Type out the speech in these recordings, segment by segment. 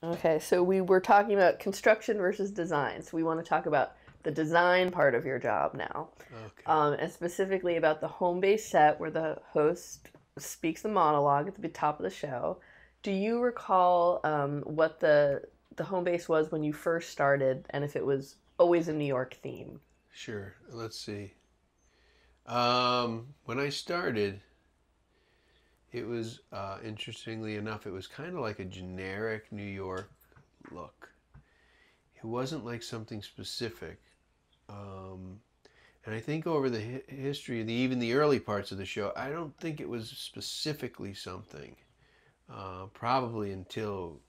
Okay, so we were talking about construction versus design. So we want to talk about the design part of your job now, Okay. and specifically about the home base set where the host speaks the monologue at the top of the show. Do you recall what the home base was when you first started, and if it was always a New York theme? Sure. Let's see. When I started, it was interestingly enough, it was kind of like a generic New York look. It wasn't like something specific. Um, and I think over the history, even the early parts of the show, I don't think it was specifically something. Probably until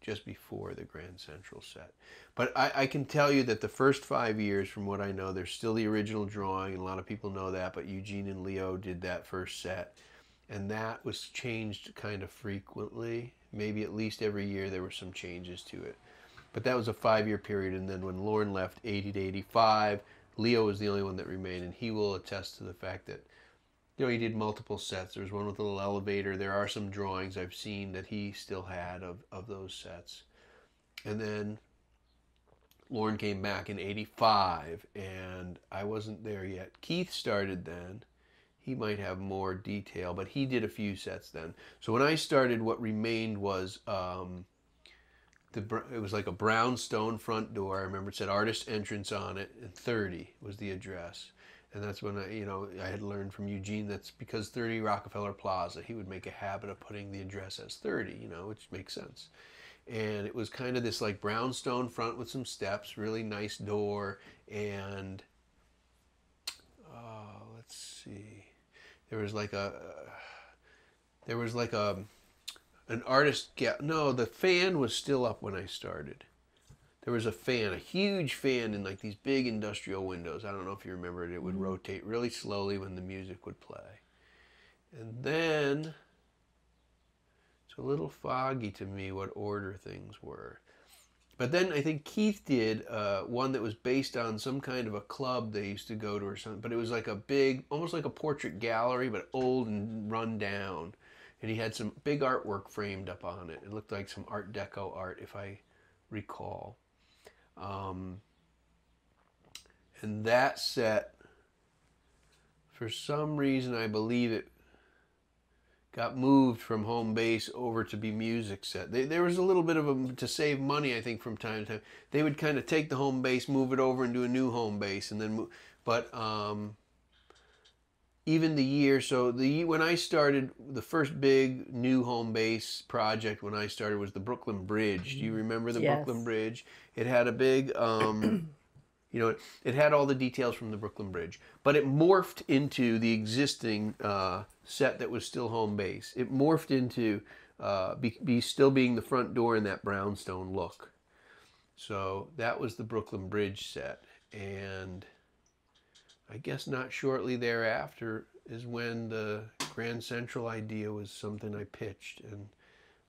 just before the Grand Central set. But I can tell you that the first 5 years, from what I know, there's still the original drawing, and a lot of people know that, but Eugene and Leo did that first set. And that was changed kind of frequently. Maybe at least every year there were some changes to it. But that was a 5 year period, and then when Lorne left 80 to 85, Leo was the only one that remained, and he will attest to the fact that he did multiple sets. There was one with a little elevator. There are some drawings I've seen that he still had of those sets. And then Lorne came back in 85, and I wasn't there yet. Keith started then. He might have more detail, but he did a few sets then. So when I started, what remained was it was like a brownstone front door. I remember it said artist entrance on it, and 30 was the address. And that's when I had learned from Eugene that's because 30 Rockefeller Plaza, he would make a habit of putting the address as 30, which makes sense. And it was kind of this like brownstone front with some steps, really nice door, and let's see, there was like a there was like an artist get no, the fan was still up when I started. There was a fan, a huge fan in like these big industrial windows. I don't know if you remember it. It would rotate really slowly when the music would play. And then it's a little foggy to me what order things were. But then I think Keith did one that was based on some kind of a club they used to go to or something. But it was like a big, almost like a portrait gallery, but old and run down. And he had some big artwork framed up on it. It looked like some Art Deco art, if I recall. Um, and that set, for some reason, I believe it got moved from home base over to be music set. There was a little bit of a, to save money, I think, from time to time. They would kind of take the home base, move it over, and do a new home base, and then move. But even the year, so when I started, the first big new home base project when I started was the Brooklyn Bridge. Do you remember the Brooklyn Yes. Bridge? It had a big it had all the details from the Brooklyn Bridge, but it morphed into the existing set that was still home base. It morphed into still being the front door in that brownstone look. So that was the Brooklyn Bridge set, and I guess not shortly thereafter is when the Grand Central idea was something I pitched, and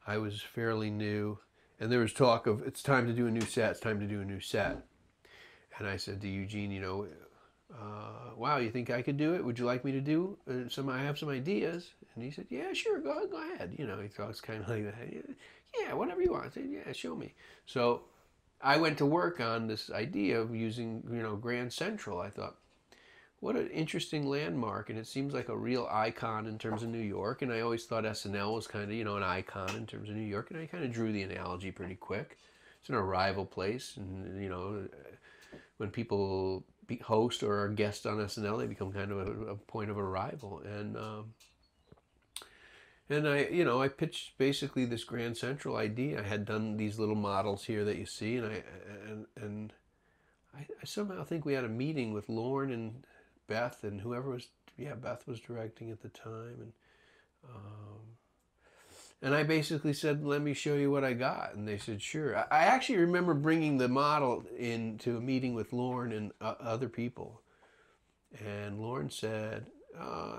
I was fairly new, and there was talk of it's time to do a new set. It's time to do a new set. And I said to Eugene, wow, you think I could do it? Would you like me to do some? I have some ideas. And he said, yeah, sure, go ahead. He talks kind of like that. Yeah, whatever you want. I said, yeah, show me. So I went to work on this idea of using, Grand Central. I thought, what an interesting landmark, and it seems like a real icon in terms of New York. And I always thought SNL was kind of, an icon in terms of New York, and I kind of drew the analogy pretty quick. It's an arrival place, and when people host or are guests on SNL, they become kind of a point of arrival. And I pitched basically this Grand Central idea. I had done these little models here that you see, and I somehow think we had a meeting with Lorne and Beth and whoever was, yeah, Beth was directing at the time, and I basically said, let me show you what I got. And they said, sure. I actually remember bringing the model into a meeting with Lorne and other people. And Lorne said,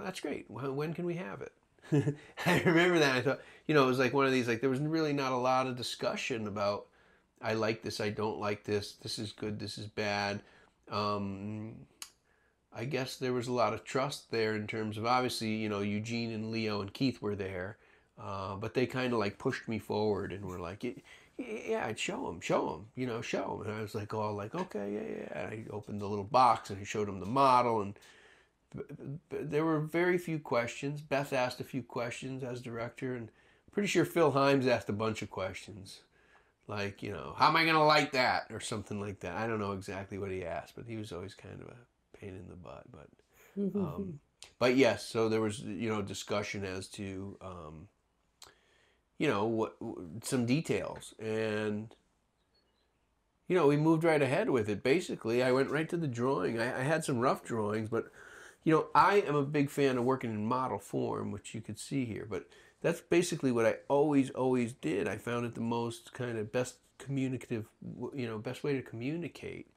that's great. When can we have it? I remember that. I thought, it was like one of these, like there was really not a lot of discussion about, I like this, I don't like this, this is good, this is bad. I guess there was a lot of trust there in terms of, obviously, Eugene and Leo and Keith were there. But they kind of like pushed me forward and were like, yeah, I'd show him, show him. And I was like, all like, okay, yeah. And I opened the little box and I showed him the model, and there were very few questions. Beth asked a few questions as director, and pretty sure Phil Himes asked a bunch of questions. Like, how am I going to light that? Or something like that. I don't know exactly what he asked, but he was always kind of a pain in the butt. But yes, so there was, discussion as to, what some details. And, we moved right ahead with it. Basically, I went right to the drawing. I had some rough drawings, but, I am a big fan of working in model form, which you could see here. But that's basically what I always did. I found it the most kind of best communicative, best way to communicate.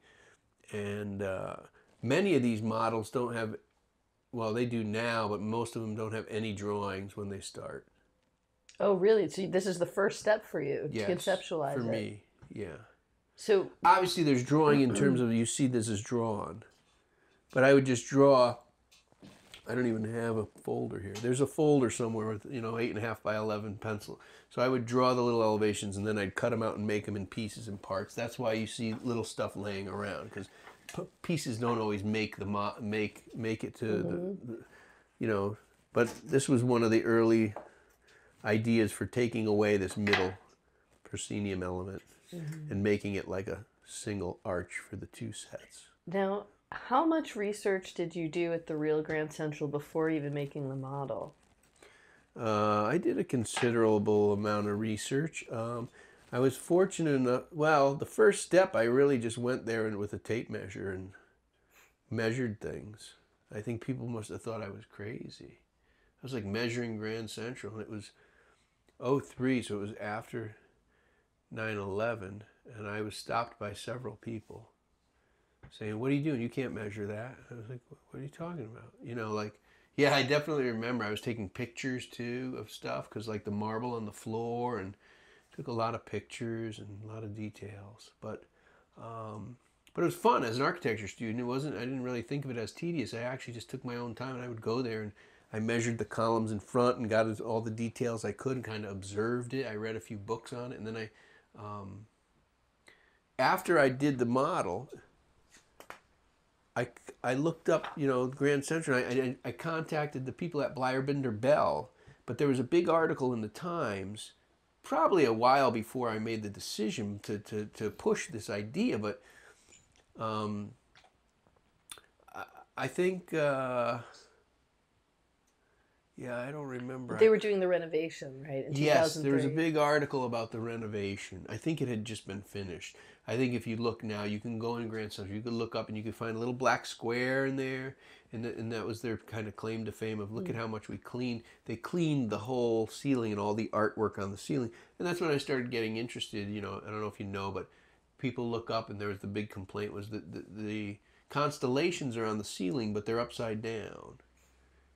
And many of these models don't have, well, they do now, but most of them don't have any drawings when they start. Oh, really? So this is the first step for you to Yes, conceptualize for it. me, yeah. So Obviously, there's drawing in terms of you see this is drawn, but I would just draw. I don't even have a folder here. There's a folder somewhere with 8.5 by 11 pencil. So I would draw the little elevations and then I'd cut them out and make them in pieces and parts. That's why you see little stuff laying around, because pieces don't always make the make it to the. But this was one of the early ideas for taking away this middle proscenium element and making it like a single arch for the two sets. now, how much research did you do at the real Grand Central before even making the model? I did a considerable amount of research. I was fortunate enough. Well, the first step, I really just went there and with a tape measure and measured things. I think people must have thought I was crazy. I was like measuring Grand Central, and it was '03, so it was after 9/11, and I was stopped by several people saying, "What are you doing? You can't measure that." I was like, "What are you talking about?" Yeah, I definitely remember. I was taking pictures too of stuff, because like the marble on the floor, and took a lot of pictures and a lot of details. But it was fun as an architecture student. It wasn't. I didn't really think of it as tedious. I actually just took my own time, and I would go there and I measured the columns in front and got all the details I could and kind of observed it. I read a few books on it, and then after I did the model, I looked up, Grand Central. I contacted the people at Blyerbinder Bell, but there was a big article in the Times, probably a while before I made the decision to push this idea. But I think, yeah, I don't remember. They were doing the renovation, right, in 2003. Yes, there was a big article about the renovation. I think it had just been finished. I think if you look now, you can go in Grand Central, you can look up and you can find a little black square in there, and that was their kind of claim to fame of look at how much we cleaned. They cleaned the whole ceiling and all the artwork on the ceiling, and that's when I started getting interested. I don't know if you know, but people look up and there was the big complaint was that the constellations are on the ceiling, but they're upside down.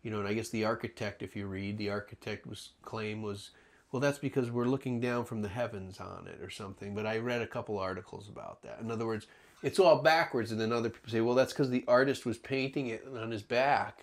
And I guess the architect, if you read, the architect claim was, well, that's because we're looking down from the heavens on it or something. But I read a couple articles about that. In other words, it's all backwards, and then other people say, well, that's because the artist was painting it on his back,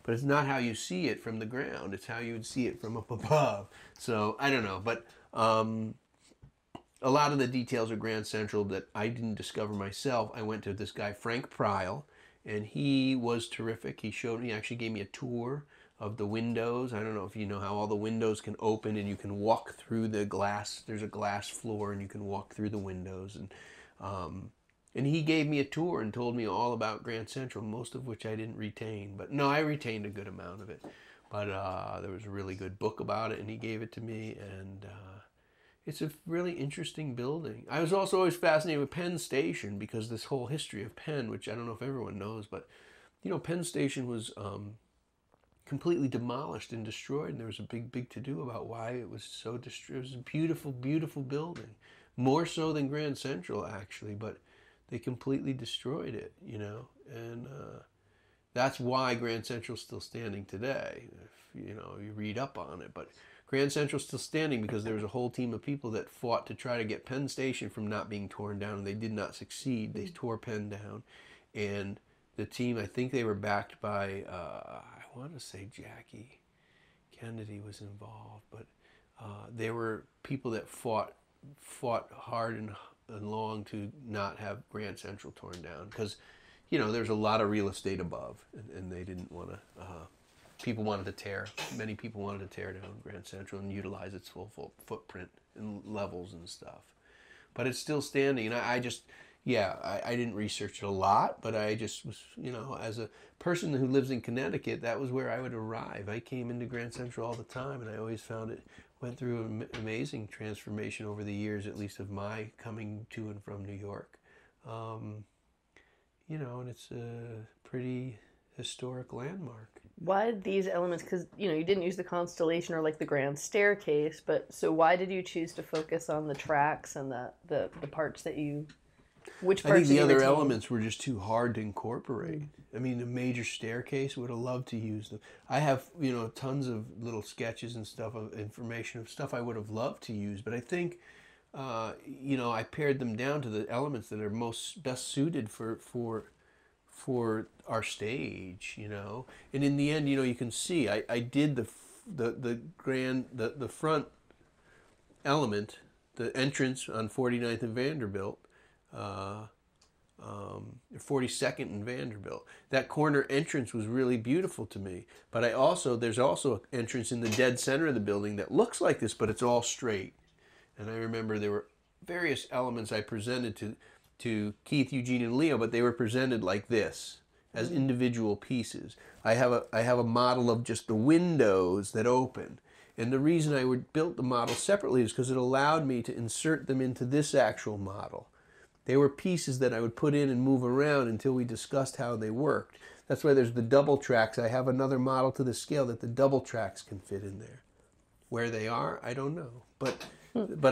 but it's not how you see it from the ground. It's how you would see it from up above. So I don't know, but a lot of the details of Grand Central that I didn't discover myself, I went to this guy Frank Pryl. And he was terrific. He actually gave me a tour of the windows. I don't know if you know how all the windows can open and you can walk through the glass. There's a glass floor and you can walk through the windows. And he gave me a tour and told me all about Grand Central, most of which I didn't retain. But no, I retained a good amount of it. But there was a really good book about it, and he gave it to me. And it's a really interesting building. I was also always fascinated with Penn Station, because this whole history of Penn, which I don't know if everyone knows, but Penn Station was completely demolished and destroyed, and there was a big to-do about why it was so destroyed. It was a beautiful, beautiful building, more so than Grand Central actually, but they completely destroyed it, and that's why Grand Central's still standing today. If you read up on it, but Grand Central's still standing because there was a whole team of people that fought to try to get Penn Station from not being torn down, and they did not succeed. They tore Penn down, and the team, I think they were backed by, I want to say Jackie Kennedy was involved, but there were people that fought hard and long to not have Grand Central torn down because, you know, there's a lot of real estate above, and they didn't want to. Many people wanted to tear down Grand Central and utilize its full footprint and levels and stuff. But it's still standing, and I just, yeah, I didn't research it a lot, but I just was, you know, as a person who lives in Connecticut, that was where I would arrive. I came into Grand Central all the time, and I always found it went through an amazing transformation over the years, at least of my coming to and from New York. You know, and it's a pretty historic landmark. Why did these elements, because, you know, you didn't use the constellation or like the grand staircase, but so why did you choose to focus on the tracks and the parts that you, which parts I think the other retain? elements were just too hard to incorporate. I mean, the major staircase, would have loved to use them. I have, you know, tons of little sketches and stuff of information of stuff I would have loved to use, but I think, you know, I pared them down to the elements that are best suited for our stage, you know. And in the end, you know, you can see I did the front element, the entrance on 49th and Vanderbilt, 42nd and Vanderbilt. That corner entrance was really beautiful to me. But there's also an entrance in the dead center of the building that looks like this, but it's all straight. And I remember there were various elements I presented to Keith, Eugene, and Leo, but they were presented like this, as individual pieces. I have a model of just the windows that open. And the reason I built the model separately is because it allowed me to insert them into this actual model. They were pieces that I would put in and move around until we discussed how they worked. That's why there's the double tracks. I have another model to the scale that the double tracks can fit in there. Where they are, I don't know. But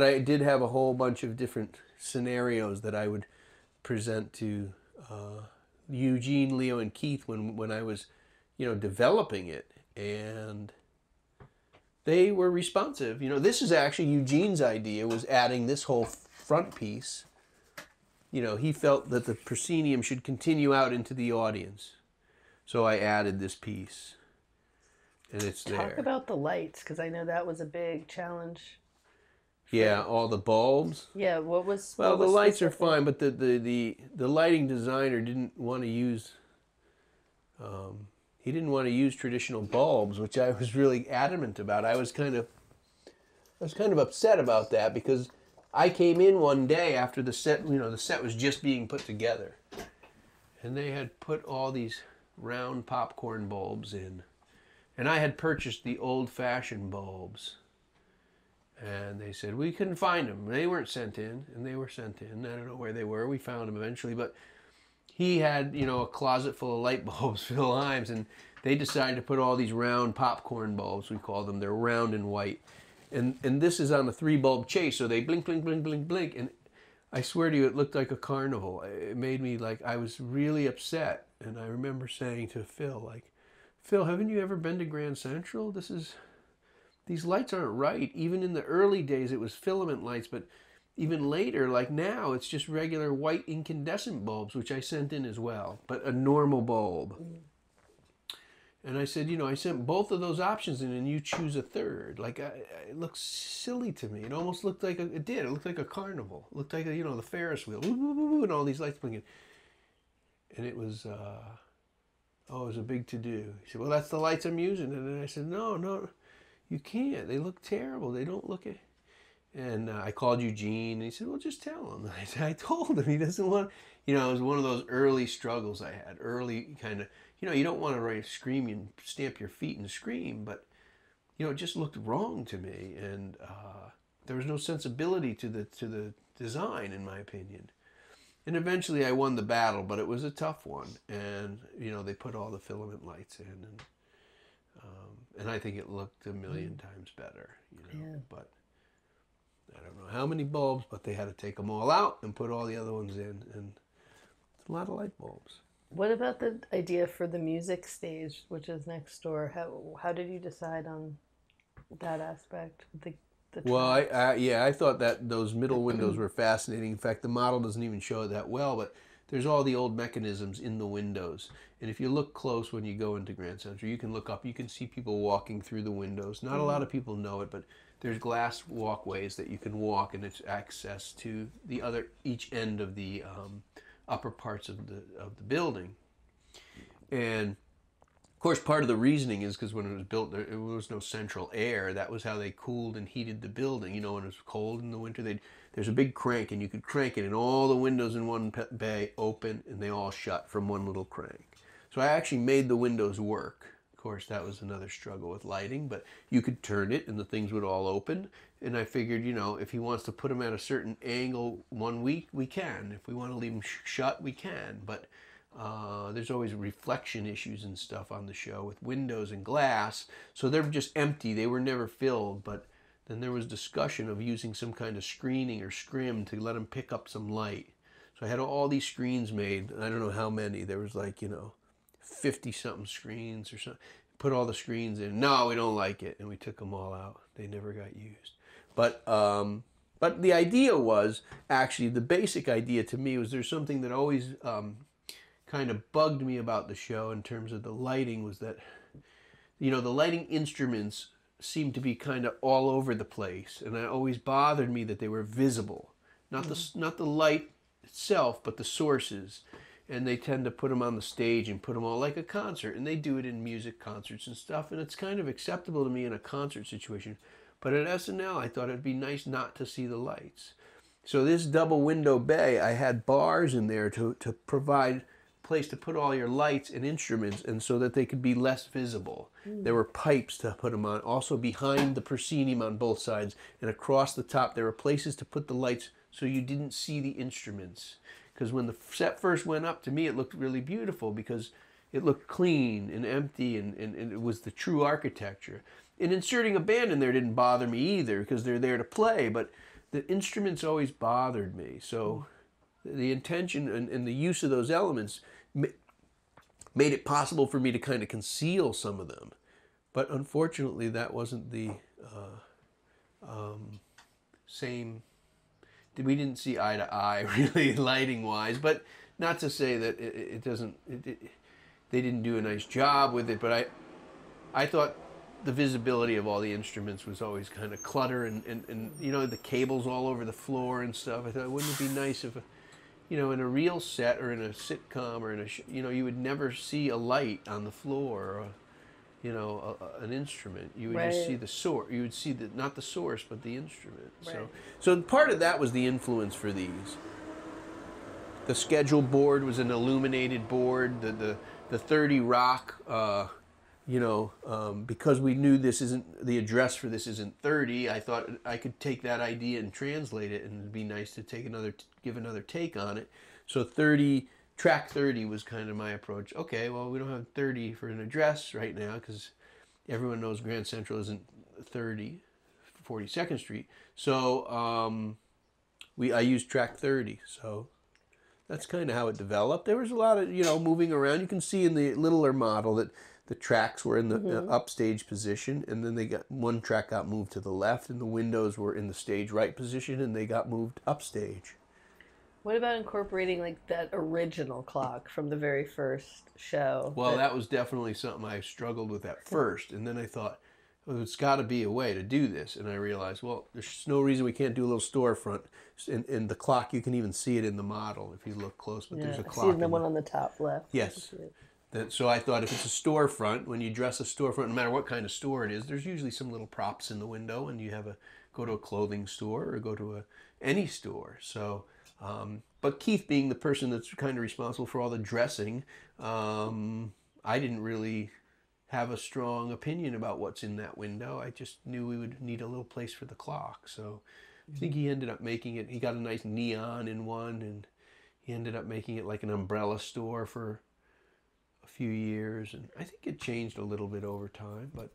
I did have a whole bunch of different scenarios that I would present to Eugene, Leo, and Keith when I was, you know, developing it, and they were responsive. You know, this is actually Eugene's idea, was adding this whole front piece. You know, he felt that the proscenium should continue out into the audience, so I added this piece, and it's there. Talk about the lights, because I know that was a big challenge. Yeah, all the bulbs. Yeah, what was... Well, what the was lights are specific? fine, but the lighting designer didn't want to use. He didn't want to use traditional bulbs, which I was really adamant about. I was kind of upset about that because I came in one day after the set. You know, the set was just being put together, and they had put all these round popcorn bulbs in, and I had purchased the old-fashioned bulbs. And they said, we couldn't find them. They weren't sent in, and they were sent in. I don't know where they were. We found them eventually. But he had, you know, a closet full of light bulbs, Phil Himes, and they decided to put all these round popcorn bulbs, we call them. They're round and white. And this is on a 3-bulb chase, so they blink, blink, blink, blink, blink. And I swear to you, it looked like a carnival. It made me, like, I was really upset. And I remember saying to Phil, like, Phil, haven't you ever been to Grand Central? These lights aren't right. Even in the early days, it was filament lights, but even later, like now, it's just regular white incandescent bulbs, which I sent in as well, but a normal bulb. And I said, you know, I sent both of those options in, and you choose a third. Like, it looks silly to me. It almost looked like it looked like a carnival. It looked like, you know, the Ferris wheel, and all these lights blinking. And it was, it was a big to-do. He said, well, that's the lights I'm using. And then I said, no. You can't. They look terrible. They don't look it. And I called Eugene, and he said, well, just tell him. I told him. He doesn't want, you know, it was one of those early struggles I had. Early kind of, you know, you don't want to scream and stamp your feet and scream, but, you know, it just looked wrong to me. And there was no sensibility to the design, in my opinion. And eventually I won the battle, but it was a tough one. And, you know, they put all the filament lights in, and I think it looked a million times better, you know. Yeah. But I don't know how many bulbs, but they had to take them all out and put all the other ones in, and it's a lot of light bulbs. What about the idea for the music stage, which is next door? How did you decide on that aspect? Well, I thought that those middle windows were fascinating. In fact, the model doesn't even show it that well, but there's all the old mechanisms in the windows. And if you look close when you go into Grand Central, you can look up, you can see people walking through the windows. Not a lot of people know it, but there's glass walkways that you can walk, and it's access to the other, each end of the upper parts of the building. And of course, part of the reasoning is because when it was built, there was no central air. That was how they cooled and heated the building. You know, when it was cold in the winter, there's a big crank, and you could crank it, and all the windows in one bay open, and they all shut from one little crank. So I actually made the windows work. Of course, that was another struggle with lighting, but you could turn it, and the things would all open. And I figured, you know, if he wants to put them at a certain angle one week, we can. If we want to leave them shut, we can. But there's always reflection issues and stuff on the show with windows and glass, so they're just empty. They were never filled. But then there was discussion of using some kind of screening or scrim to let them pick up some light. So I had all these screens made. I don't know how many. There was like, you know, 50 something screens or something. Put all the screens in. No, we don't like it, and we took them all out. They never got used. But the idea was, actually, the basic idea to me was, there's something that always kind of bugged me about the show in terms of the lighting, was that, you know, the lighting instruments seemed to be kind of all over the place, and it always bothered me that they were visible, not the light itself, but the sources. And they tend to put them on the stage and put them all like a concert, and they do it in music concerts and stuff, and it's kind of acceptable to me in a concert situation. But at SNL, I thought it'd be nice not to see the lights. So this double window bay, I had bars in there to provide place to put all your lights and instruments, and so that they could be less visible. There were pipes to put them on, also behind the proscenium on both sides, and across the top there were places to put the lights so you didn't see the instruments. Because when the set first went up, to me it looked really beautiful, because it looked clean and empty, and it was the true architecture. And inserting a band in there didn't bother me either, because they're there to play, but the instruments always bothered me. So the intention and the use of those elements made it possible for me to kind of conceal some of them. But unfortunately, that wasn't the same. We didn't see eye to eye, really, lighting wise. But not to say that it doesn't. They didn't do a nice job with it. But I thought the visibility of all the instruments was always kind of clutter, and you know, the cables all over the floor and stuff. I thought, wouldn't it be nice if, you know, in a real set or in a sitcom or in a you know, you would never see a light on the floor, or, you know, an instrument. You would just see the source. You would see not the source, but the instrument. So part of that was the influence for these. The schedule board was an illuminated board. The 30 Rock, you know, because we knew this isn't, the address for this isn't 30, I thought I could take that idea and translate it, and it'd be nice to give another take on it. So track 30 was kind of my approach. Okay, well, we don't have 30 for an address right now, because everyone knows Grand Central isn't 30, 42nd Street. So I used track 30. So that's kind of how it developed. There was a lot of, you know, moving around. You can see in the littler model that the tracks were in the upstage position, and then one track got moved to the left, and the windows were in the stage right position, and they got moved upstage. What about incorporating like that original clock from the very first show? Well, that was definitely something I struggled with at first, and then I thought, well, it's got to be a way to do this, and I realized, well, there's no reason we can't do a little storefront. In the clock, you can even see it in the model if you look close, but there's a clock. I see the one on the top left. Yes. So I thought, if it's a storefront, when you dress a storefront, no matter what kind of store it is, there's usually some little props in the window, and you go to a clothing store or go to any store. So, but Keith, being the person that's kind of responsible for all the dressing, I didn't really have a strong opinion about what's in that window. I just knew we would need a little place for the clock. So I think he ended up making it, he got a nice neon in one, and he ended up making it like an umbrella store for a few years, and I think it changed a little bit over time, but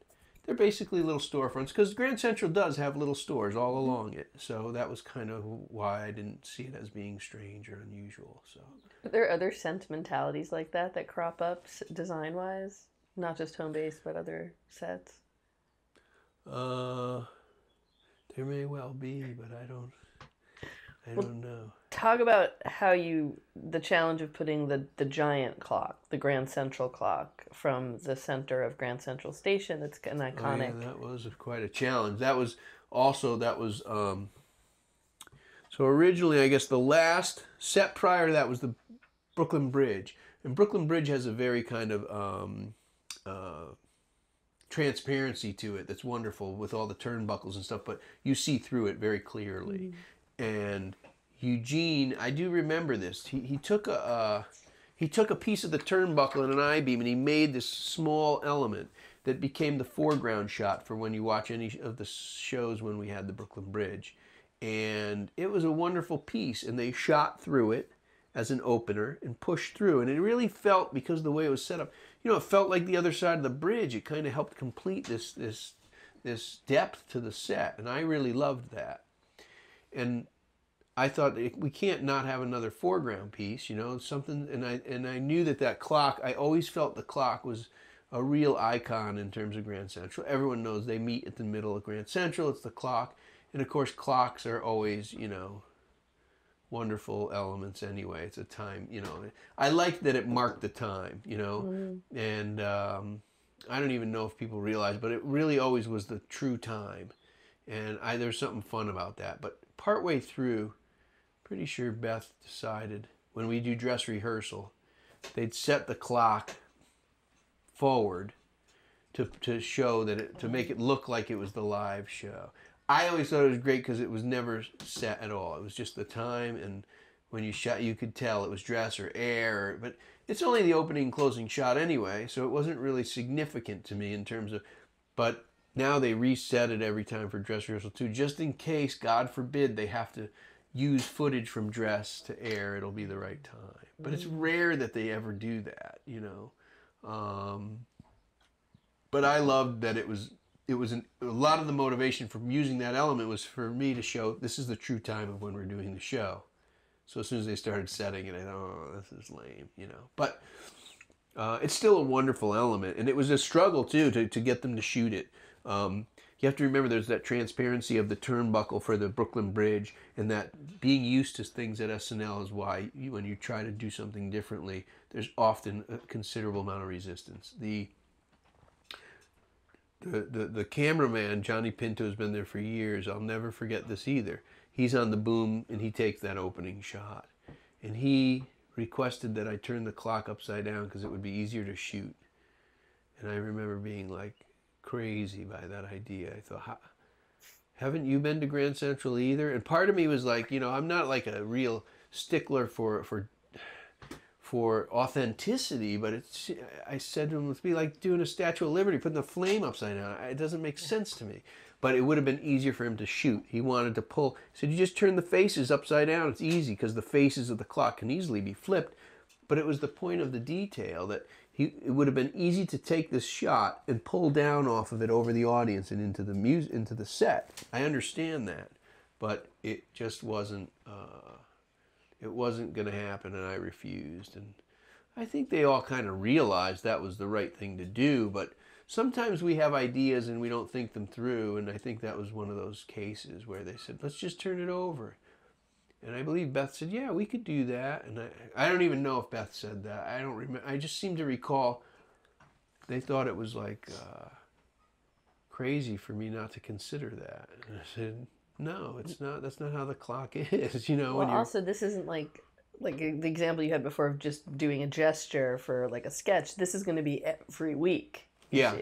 they're basically little storefronts, because Grand Central does have little stores all along it, so that was kind of why I didn't see it as being strange or unusual. So, are there other sentimentalities like that crop up design-wise, not just home base, but other sets? There may well be, but I Well, don't know. talk about how the challenge of putting the giant clock, the Grand Central clock, from the center of Grand Central Station. It's an Oh yeah, iconic. that was quite a challenge. That was also so originally, I guess the last set prior to that was the Brooklyn Bridge, and Brooklyn Bridge has a very kind of uh, transparency to it that's wonderful with all the turnbuckles and stuff, but you see through it very clearly. Mm. And Eugene, I do remember this. He took a piece of the turnbuckle and an I-beam, and he made this small element that became the foreground shot for when you watch any of the shows when we had the Brooklyn Bridge. And it was a wonderful piece, and they shot through it as an opener and pushed through. And it really felt, because of the way it was set up, it felt like the other side of the bridge. It kind of helped complete this depth to the set, and I really loved that. And I thought we can't not have another foreground piece, something. And I knew that clock. I always felt the clock was a real icon in terms of Grand Central. Everyone knows they meet at the middle of Grand Central. It's the clock, and of course, clocks are always, wonderful elements anyway. It's a time, I liked that it marked the time, Mm. and I don't even know if people realize, but it really always was the true time, and there's something fun about that. But partway through, pretty sure Beth decided when we do dress rehearsal, they'd set the clock forward to show that to make it look like it was the live show. I always thought it was great because it was never set at all. It was just the time, and when you shot, you could tell it was dress or air. But it's only the opening and closing shot anyway, so it wasn't really significant to me in terms of. But now they reset it every time for dress rehearsal too, just in case, God forbid, they have to use footage from dress to air. It'll be the right time. But it's rare that they ever do that, But I loved that it was a lot of the motivation from using that element was for me to show this is the true time of when we're doing the show. So as soon as they started setting it, I thought, oh, this is lame, But it's still a wonderful element, and it was a struggle too to get them to shoot it. You have to remember there's that transparency of the turnbuckle for the Brooklyn Bridge, and that being used to things at SNL is why when you try to do something differently, there's often a considerable amount of resistance. The cameraman, Johnny Pinto, has been there for years. I'll never forget this either. He's on the boom, and he takes that opening shot. And he requested that I turn the clock upside down because it would be easier to shoot. And I remember being like crazy by that idea. I thought, haven't you been to Grand Central either? And part of me was like, I'm not like a real stickler for authenticity, but I said to him, it'd be like doing a Statue of Liberty, putting the flame upside down. It doesn't make sense to me. But it would have been easier for him to shoot. He wanted to pull. He said, you just turn the faces upside down. It's easy because the faces of the clock can easily be flipped. But it was the point of the detail that it would have been easy to take this shot and pull down off of it over the audience and into the set. I understand that, but it just wasn't. It wasn't going to happen, and I refused. And I think they all kind of realized that was the right thing to do, but sometimes we have ideas and we don't think them through, and I think that was one of those cases where they said, let's just turn it over. And I believe Beth said, yeah, we could do that. And I don't even know if Beth said that. I don't remember. I just seem to recall they thought it was like crazy for me not to consider that. And I said, no, it's not. That's not how the clock is, Well, when you're. also, this isn't like the example you had before of just doing a gesture for like a sketch. This is going to be every week. Yeah.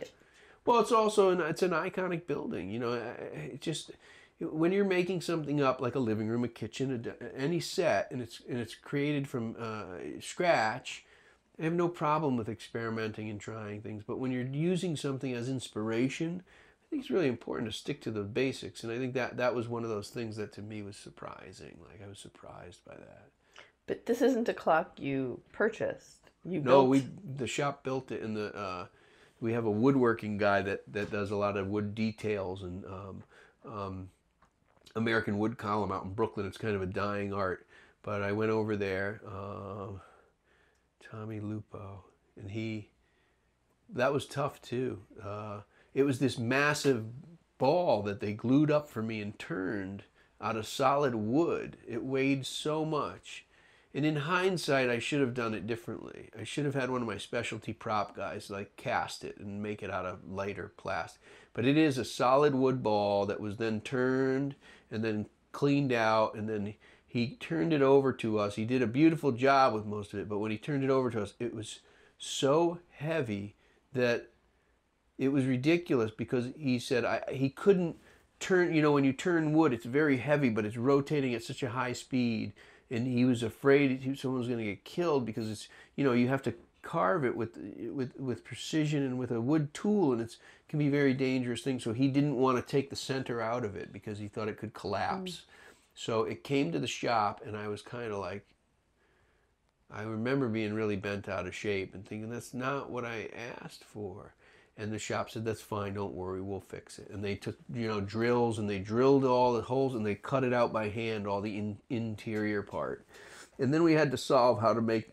Well, it's also it's an iconic building. It just when you're making something up like a living room, a kitchen, any set, and it's created from scratch. I have no problem with experimenting and trying things, but when you're using something as inspiration, I think it's really important to stick to the basics. And I think that was one of those things that to me was surprising. Like I was surprised by that. But this isn't a clock you purchased. You No, built. the shop built it, and we have a woodworking guy that does a lot of wood details and American wood column out in Brooklyn. It's kind of a dying art, but I went over there, Tommy Lupo, and that was tough too. It was this massive ball that they glued up for me and turned out of solid wood. It weighed so much. And in hindsight, I should have done it differently. I should have had one of my specialty prop guys like cast it and make it out of lighter plastic. But it is a solid wood ball that was then turned and then cleaned out, and then he turned it over to us. He did a beautiful job with most of it, but when he turned it over to us, it was so heavy that it was ridiculous, because he said he couldn't turn, when you turn wood, it's very heavy, but it's rotating at such a high speed. And he was afraid someone was going to get killed, because it's, you have to carve it with precision and with a wood tool, and it can be a very dangerous thing. So he didn't want to take the center out of it because he thought it could collapse. So it came to the shop, and I was kind of like, I remember being really bent out of shape and thinking, that's not what I asked for. And the shop said, that's fine, don't worry, we'll fix it. And they took, drills, and they drilled all the holes, and they cut it out by hand, all the interior part. And then we had to solve how to make,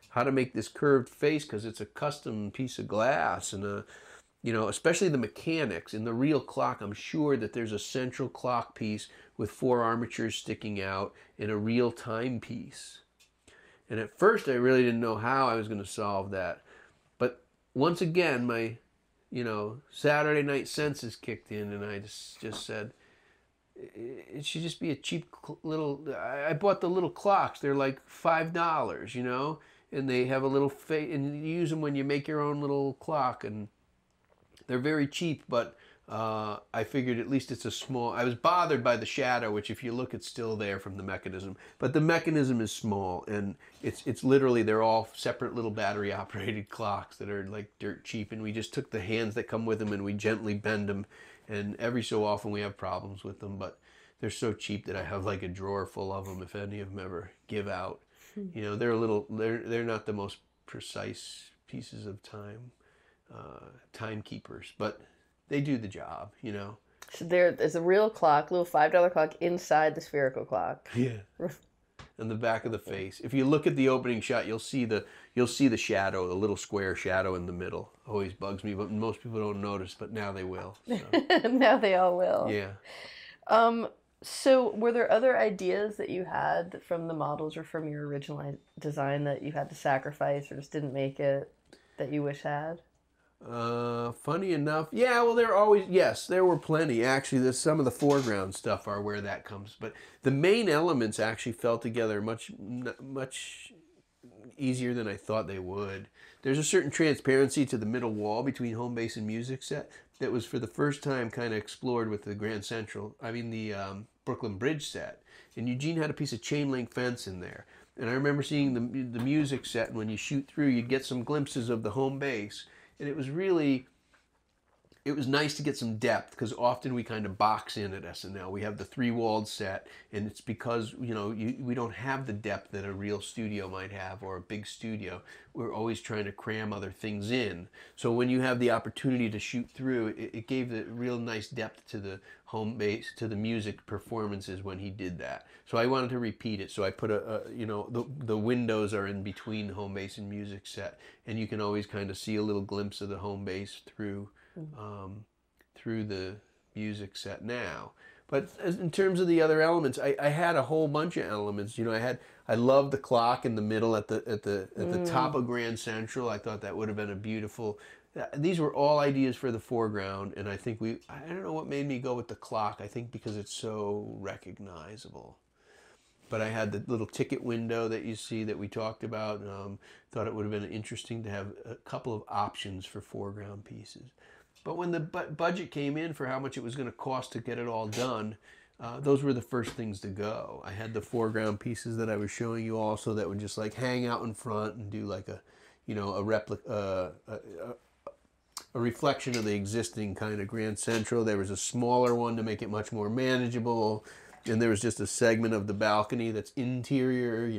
how to make this curved face, because it's a custom piece of glass. And, especially the mechanics. In the real clock, I'm sure that there's a central clock piece with 4 armatures sticking out and a real timepiece. And at first, I really didn't know how I was going to solve that. Once again, my, Saturday night senses kicked in, and I just said, it should just be a cheap little, I bought the little clocks. They're like $5, and they have a little face, and you use them when you make your own little clock, and they're very cheap, but I figured at least it's a small, I was bothered by the shadow, which if you look, it's still there from the mechanism, but the mechanism is small, and it's literally, they're all separate little battery operated clocks that are like dirt cheap, and we just took the hands that come with them and we gently bend them, and every so often we have problems with them, but they're so cheap that I have like a drawer full of them if any of them ever give out. They're not the most precise pieces of timekeepers, but they do the job, So there's a real clock, little $5 clock inside the spherical clock. Yeah. On the back of the face. If you look at the opening shot, you'll see the shadow, the little square shadow in the middle. Always bugs me, but most people don't notice, but now they will. So. Now they all will. Yeah. So were there other ideas that you had from the models or from your original design that you had to sacrifice or just didn't make it that you wish had? Funny enough, yeah, well, there were plenty. Actually, there's some of the foreground stuff are where that comes, but the main elements actually fell together much easier than I thought they would. There's a certain transparency to the middle wall between home base and music set that was for the first time kind of explored with the the Brooklyn Bridge set. And Eugene had a piece of chain link fence in there. And I remember seeing the music set, and when you shoot through, you'd get some glimpses of the home base. And it was nice to get some depth, because often we kind of box in at SNL. We have the 3-walled set, and it's because, we don't have the depth that a real studio might have, or a big studio. We're always trying to cram other things in. So when you have the opportunity to shoot through, it gave the real nice depth to the home base, to the music performances when he did that. So I wanted to repeat it. So I put the windows are in between home base and music set, and you can always kind of see a little glimpse of the home base through the music set now. But in terms of the other elements, I had a whole bunch of elements. I loved the clock in the middle at the top of Grand Central. I thought that would have been a beautiful. These were all ideas for the foreground, and I think I don't know what made me go with the clock. I think because it's so recognizable. But I had the little ticket window that you see that we talked about. Thought it would have been interesting to have a couple of options for foreground pieces. But when the budget came in for how much it was going to cost to get it all done, those were the first things to go. I had the foreground pieces that I was showing you also that would just like hang out in front and do like a reflection of the existing kind of Grand Central. There was a smaller one to make it much more manageable. And there was just a segment of the balcony that's interior,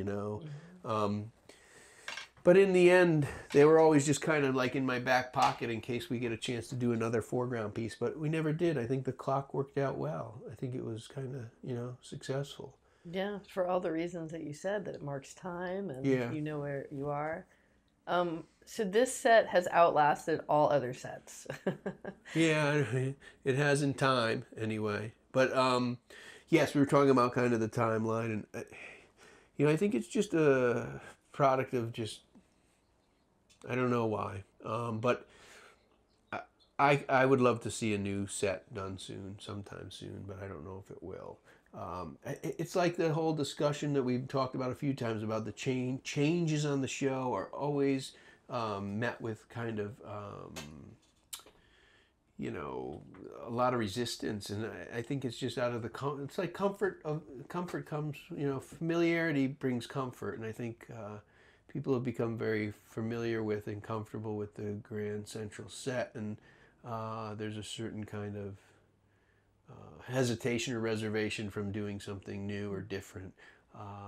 But in the end, they were always just kind of like in my back pocket in case we get a chance to do another foreground piece. But we never did. I think the clock worked out well. I think it was kind of, successful. Yeah, for all the reasons that you said, that it marks time and you know where you are. So this set has outlasted all other sets. Yeah, it has in time anyway. But yes, we were talking about kind of the timeline, and I think it's just a product of just I don't know why, but I would love to see a new set done soon, sometime soon, but I don't know if it will. It's like the whole discussion that we've talked about a few times about the changes on the show are always met with kind of a lot of resistance, and I think it's just out of the it's like comfort comes, familiarity brings comfort, and I think people have become very familiar with and comfortable with the Grand Central set, and there's a certain kind of hesitation or reservation from doing something new or different.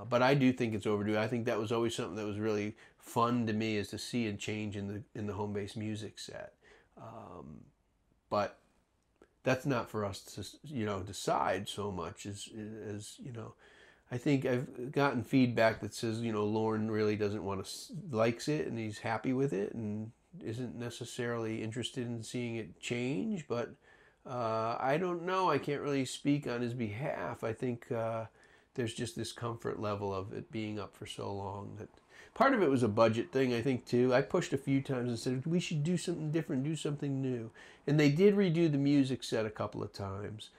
But I do think it's overdue. I think that was always something that was really fun to me, is to see a change in the home based music set. But that's not for us to decide so much as I think I've gotten feedback that says Lauren really doesn't want to likes it, and he's happy with it and isn't necessarily interested in seeing it change. But I don't know. I can't really speak on his behalf. I think there's just this comfort level of it being up for so long that part of it was a budget thing, I think, too. I pushed a few times and said, we should do something different, do something new. And they did redo the music set a couple of times.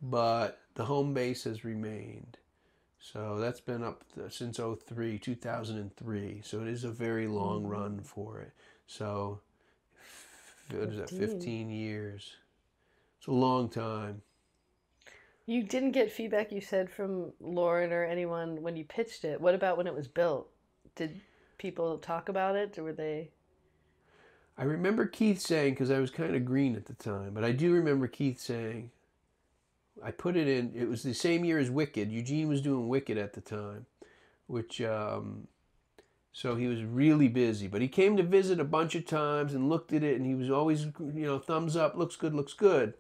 But the home base has remained. So that's been up since 2003. So it is a very long run for it. So what is that, 15 years? It's a long time. You didn't get feedback, you said, from Lauren or anyone when you pitched it. What about when it was built? Did people talk about it, or were they? I remember Keith saying, because I was kind of green at the time, but I do remember Keith saying, I put it in, it was the same year as Wicked. Eugene was doing Wicked at the time, which, so he was really busy. But he came to visit a bunch of times and looked at it, and he was always, thumbs up, looks good, looks good.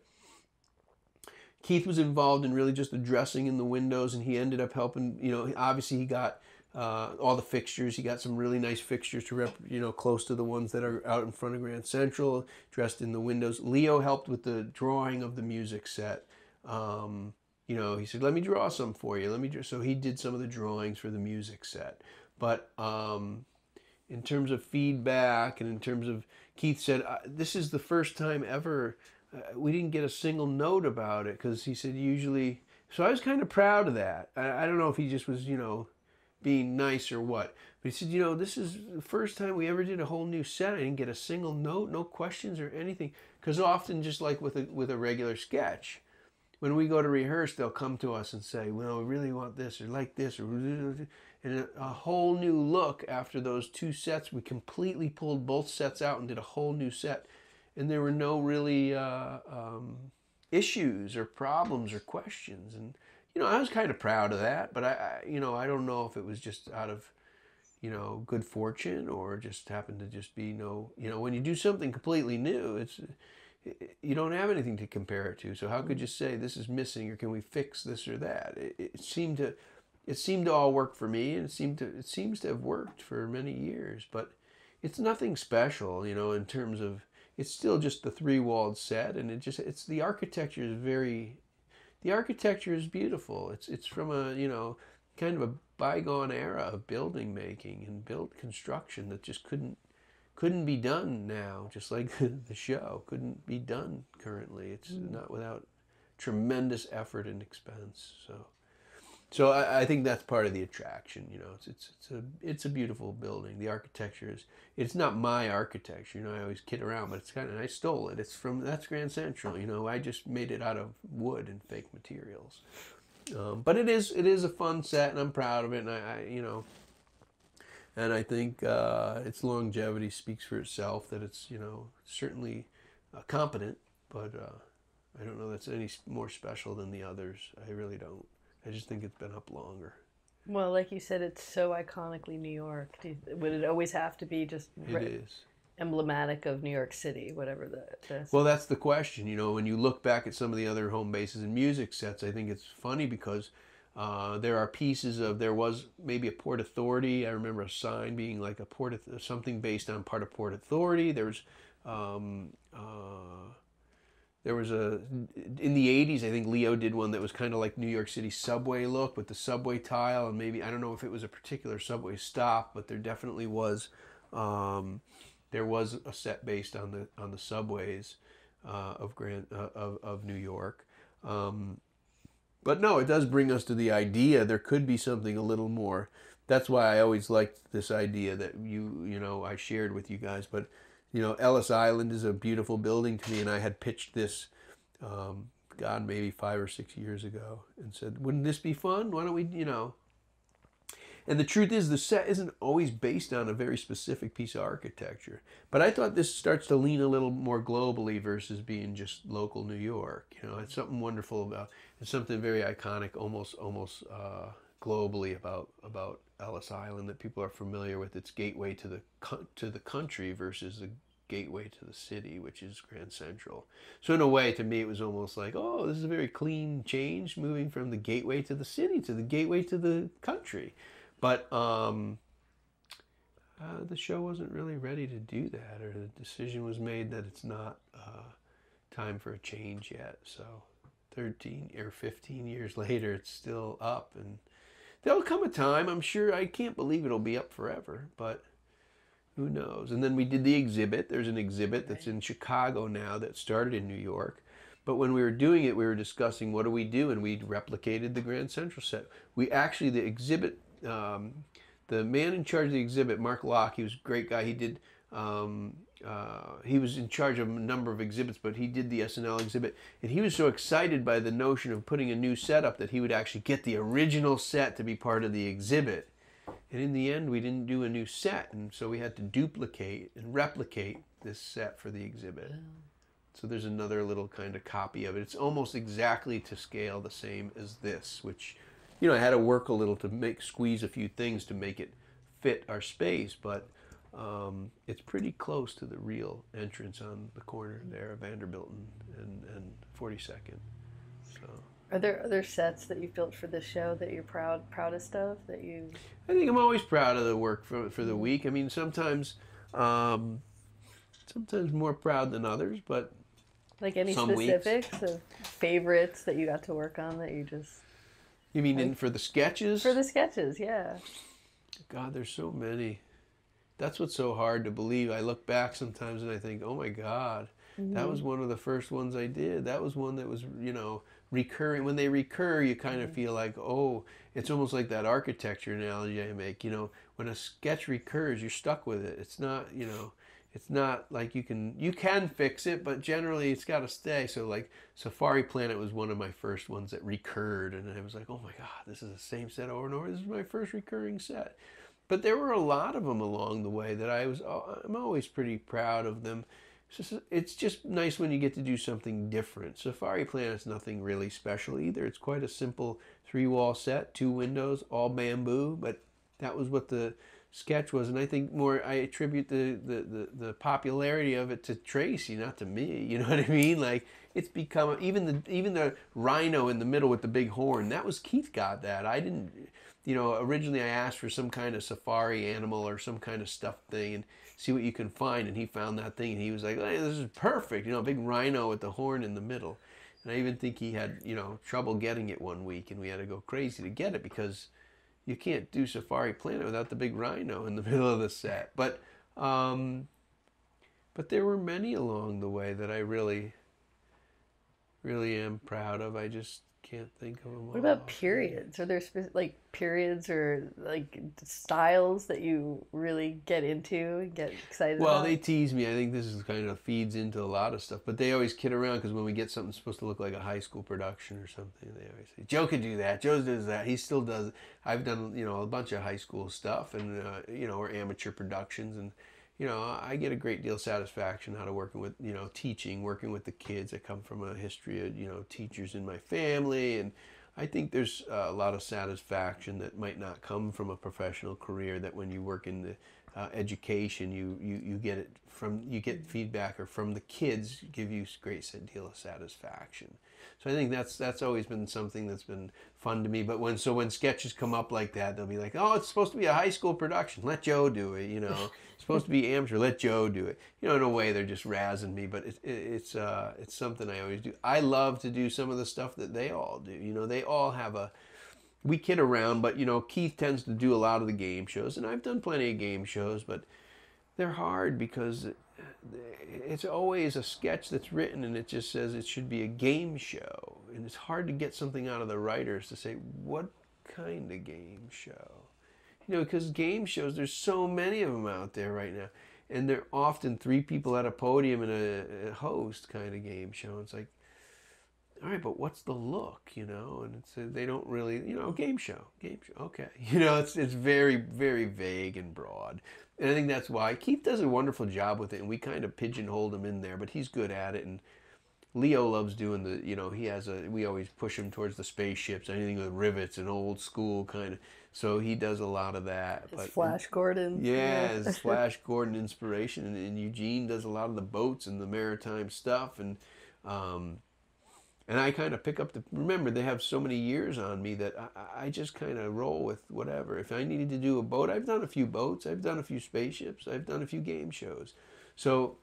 Keith was involved in really just the dressing in the windows, and he ended up helping, obviously he got all the fixtures. He got some really nice fixtures to close to the ones that are out in front of Grand Central, dressed in the windows. Leo helped with the drawing of the music set. He said, let me draw some for you. So he did some of the drawings for the music set. But in terms of feedback and in terms of, Keith said, this is the first time ever we didn't get a single note about it, because he said usually, so I was kind of proud of that. I don't know if he just was, being nice or what, but he said, this is the first time we ever did a whole new set. I didn't get a single note, no questions or anything, because often, just like with a regular sketch, when we go to rehearse, they'll come to us and say, well, we really want this or like this, and a whole new look after those two sets. We completely pulled both sets out and did a whole new set. And there were no really issues or problems or questions. And, I was kind of proud of that, but I don't know if it was just out of, good fortune, or just happened to just be when you do something completely new, you don't have anything to compare it to. So how could you say this is missing, or can we fix this or that? It seemed to all work for me, and it seems to have worked for many years, but it's nothing special, in terms of, it's still just the three-walled set, and the architecture is beautiful. It's from a, kind of a bygone era of building making and build construction that just couldn't be done now, just like the show couldn't be done currently. It's not without tremendous effort and expense. So I think that's part of the attraction. It's a beautiful building. The architecture it's not my architecture. I always kid around, but it's kind of, I stole it. That's Grand Central. I just made it out of wood and fake materials. But it is a fun set, and I'm proud of it. And and I think its longevity speaks for itself. That it's certainly competent, but I don't know that's any more special than the others. I really don't. I just think it's been up longer. Well, like you said, it's so iconically New York. Would it always have to be just It is emblematic of New York City, whatever the Well, that's the question. When you look back at some of the other home bases and music sets, I think it's funny because there are pieces of, there was maybe a Port Authority. I remember a sign being like something based on part of Port Authority. There's There was in the 80s, I think Leo did one that was kind of like New York City subway look with the subway tile, and maybe, I don't know if it was a particular subway stop, but there definitely was, there was a set based on the subways of New York. But no, it does bring us to the idea there could be something a little more. That's why I always liked this idea that I shared with you guys. But Ellis Island is a beautiful building to me, and I had pitched this, God, maybe 5 or 6 years ago, and said, "Wouldn't this be fun? Why don't we?" And the truth is, the set isn't always based on a very specific piece of architecture. But I thought this starts to lean a little more globally versus being just local New York. It's something wonderful about. It's something very iconic, almost globally about Ellis Island that people are familiar with. Its gateway to the country versus the gateway to the city, which is Grand Central. So in a way, to me, it was almost like, oh, this is a very clean change, moving from the gateway to the city to the gateway to the country. But the show wasn't really ready to do that, or the decision was made that it's not time for a change yet. So 13 or 15 years later, it's still up, and there'll come a time, I'm sure. I can't believe it'll be up forever, but who knows? And then we did the exhibit. There's an exhibit that's in Chicago now that started in New York. But when we were doing it, we were discussing what do we do, and we replicated the Grand Central set. We actually, the exhibit, the man in charge of the exhibit, Mark Locke, he was a great guy. He did, he was in charge of a number of exhibits, but he did the SNL exhibit. And he was so excited by the notion of putting a new set up that he would actually get the original set to be part of the exhibit. And in the end, we didn't do a new set, and so we had to duplicate and replicate this set for the exhibit. So there's another little kind of copy of it. It's almost exactly to scale the same as this, which, I had to work a little to squeeze a few things to make it fit our space, but it's pretty close to the real entrance on the corner there of Vanderbilt and 42nd. So. Are there other sets that you've built for this show that you're proudest of that you? I think I'm always proud of the work for the week. I mean, sometimes more proud than others, but like any specifics of favorites that you got to work on that you just? You mean for the sketches? For the sketches, yeah. God, there's so many. That's what's so hard to believe. I look back sometimes and I think, oh my God, that was one of the first ones I did. That was one that was, recurring. When they recur, you kind of feel like, oh, it's almost like that architecture analogy I make. When a sketch recurs, you're stuck with it. It's not, it's not like you can fix it, but generally it's got to stay. So like Safari Planet was one of my first ones that recurred, and I was like, oh my God, this is the same set over and over. This is my first recurring set. But there were a lot of them along the way that I'm always pretty proud of them. It's just nice when you get to do something different. Safari Planet's nothing really special either. It's quite a simple 3-wall set, 2 windows, all bamboo, but that was what the sketch was. And I think I attribute the popularity of it to Tracy, not to me. You know what I mean? Like, it's become, even the rhino in the middle with the big horn, that was Keith got that. I didn't, originally I asked for some kind of safari animal or some kind of stuffed thing and see what you can find, and he found that thing and he was like, hey, this is perfect, a big rhino with the horn in the middle. And I even think he had, trouble getting it one week, and we had to go crazy to get it because you can't do Safari Planet without the big rhino in the middle of the set. But there were many along the way that I really, really am proud of. I just can't think of them all. What about periods? Are there periods or styles that you really get into and get excited about? Well, they tease me. I think this is kind of feeds into a lot of stuff. But they always kid around because when we get something supposed to look like a high school production or something, they always say, Joe could do that. Joe does that. He still does it. I've done, a bunch of high school stuff and, or amateur productions. And, I get a great deal of satisfaction out of working with, teaching, working with the kids. I come from a history of, teachers in my family. And I think there's a lot of satisfaction that might not come from a professional career, that when you work in education. You get it from, you get feedback or from the kids, give you a great deal of satisfaction. So I think that's always been something that's been fun to me. But when sketches come up like that, they'll be like, oh, it's supposed to be a high school production, let Joe do it. You know, it's supposed to be amateur, let Joe do it. You know, in a way they're just razzing me, but it's something I always do. I love to do some of the stuff that they all do. You know, they all have a, we kid around, but you know, Keith tends to do a lot of the game shows, and I've done plenty of game shows, but they're hard because it's always a sketch that's written and it just says it should be a game show, and it's hard to get something out of the writers to say what kind of game show, you know, because game shows, there's so many of them out there right now, and they're often three people at a podium and a host kind of game show. It's like, all right, but what's the look, you know? And it's they don't really, you know, game show, okay, you know, it's very, very vague and broad, and I think that's why Keith does a wonderful job with it, and we kind of pigeonholed him in there, but he's good at it. And Leo loves doing the, you know, we always push him towards the spaceships, anything with rivets and old school kind of, so he does a lot of that. It's Flash Gordon. Yeah, it's Flash Gordon inspiration, and Eugene does a lot of the boats and the maritime stuff, and I kind of pick up remember, they have so many years on me that I just kind of roll with whatever. If I needed to do a boat, I've done a few boats, I've done a few spaceships, I've done a few game shows. So,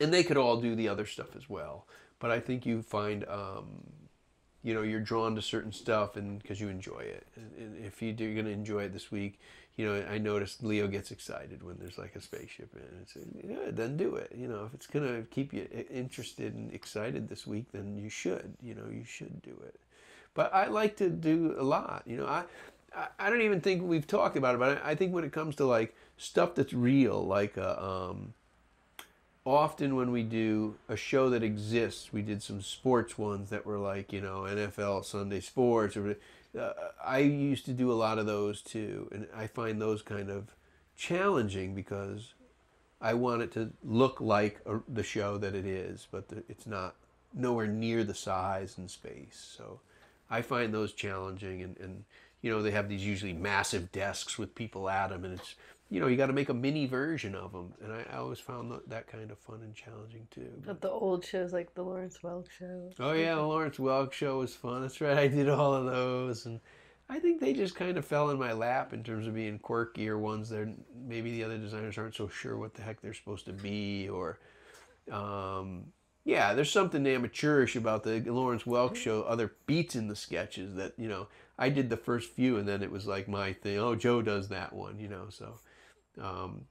and they could all do the other stuff as well. But I think you find, you know, you're drawn to certain stuff and because you enjoy it. And if you're going to enjoy it this week, you know, I noticed Leo gets excited when there's like a spaceship in it. It's yeah, then do it. You know, if it's going to keep you interested and excited this week, then you should. You know, you should do it. But I like to do a lot. You know, I don't even think we've talked about it, but I think when it comes to like stuff that's real, like often when we do a show that exists, we did some sports ones that were like, you know, NFL Sunday Sports, or I used to do a lot of those too, and I find those kind of challenging because I want it to look like the show that it is, but it's not nowhere near the size and space. So I find those challenging, and you know, they have these usually massive desks with people at them, and it's, you know, you got to make a mini version of them, and I always found that kind of fun and challenging too. But the old shows, like the Lawrence Welk show. Oh yeah, the Lawrence Welk show was fun. That's right, I did all of those, and I think they just kind of fell in my lap in terms of being quirky, or ones that maybe the other designers aren't so sure what the heck they're supposed to be, or yeah, there's something amateurish about the Lawrence Welk show, other beats in the sketches that, you know, I did the first few and then it was like my thing. Oh, Joe does that one, you know, so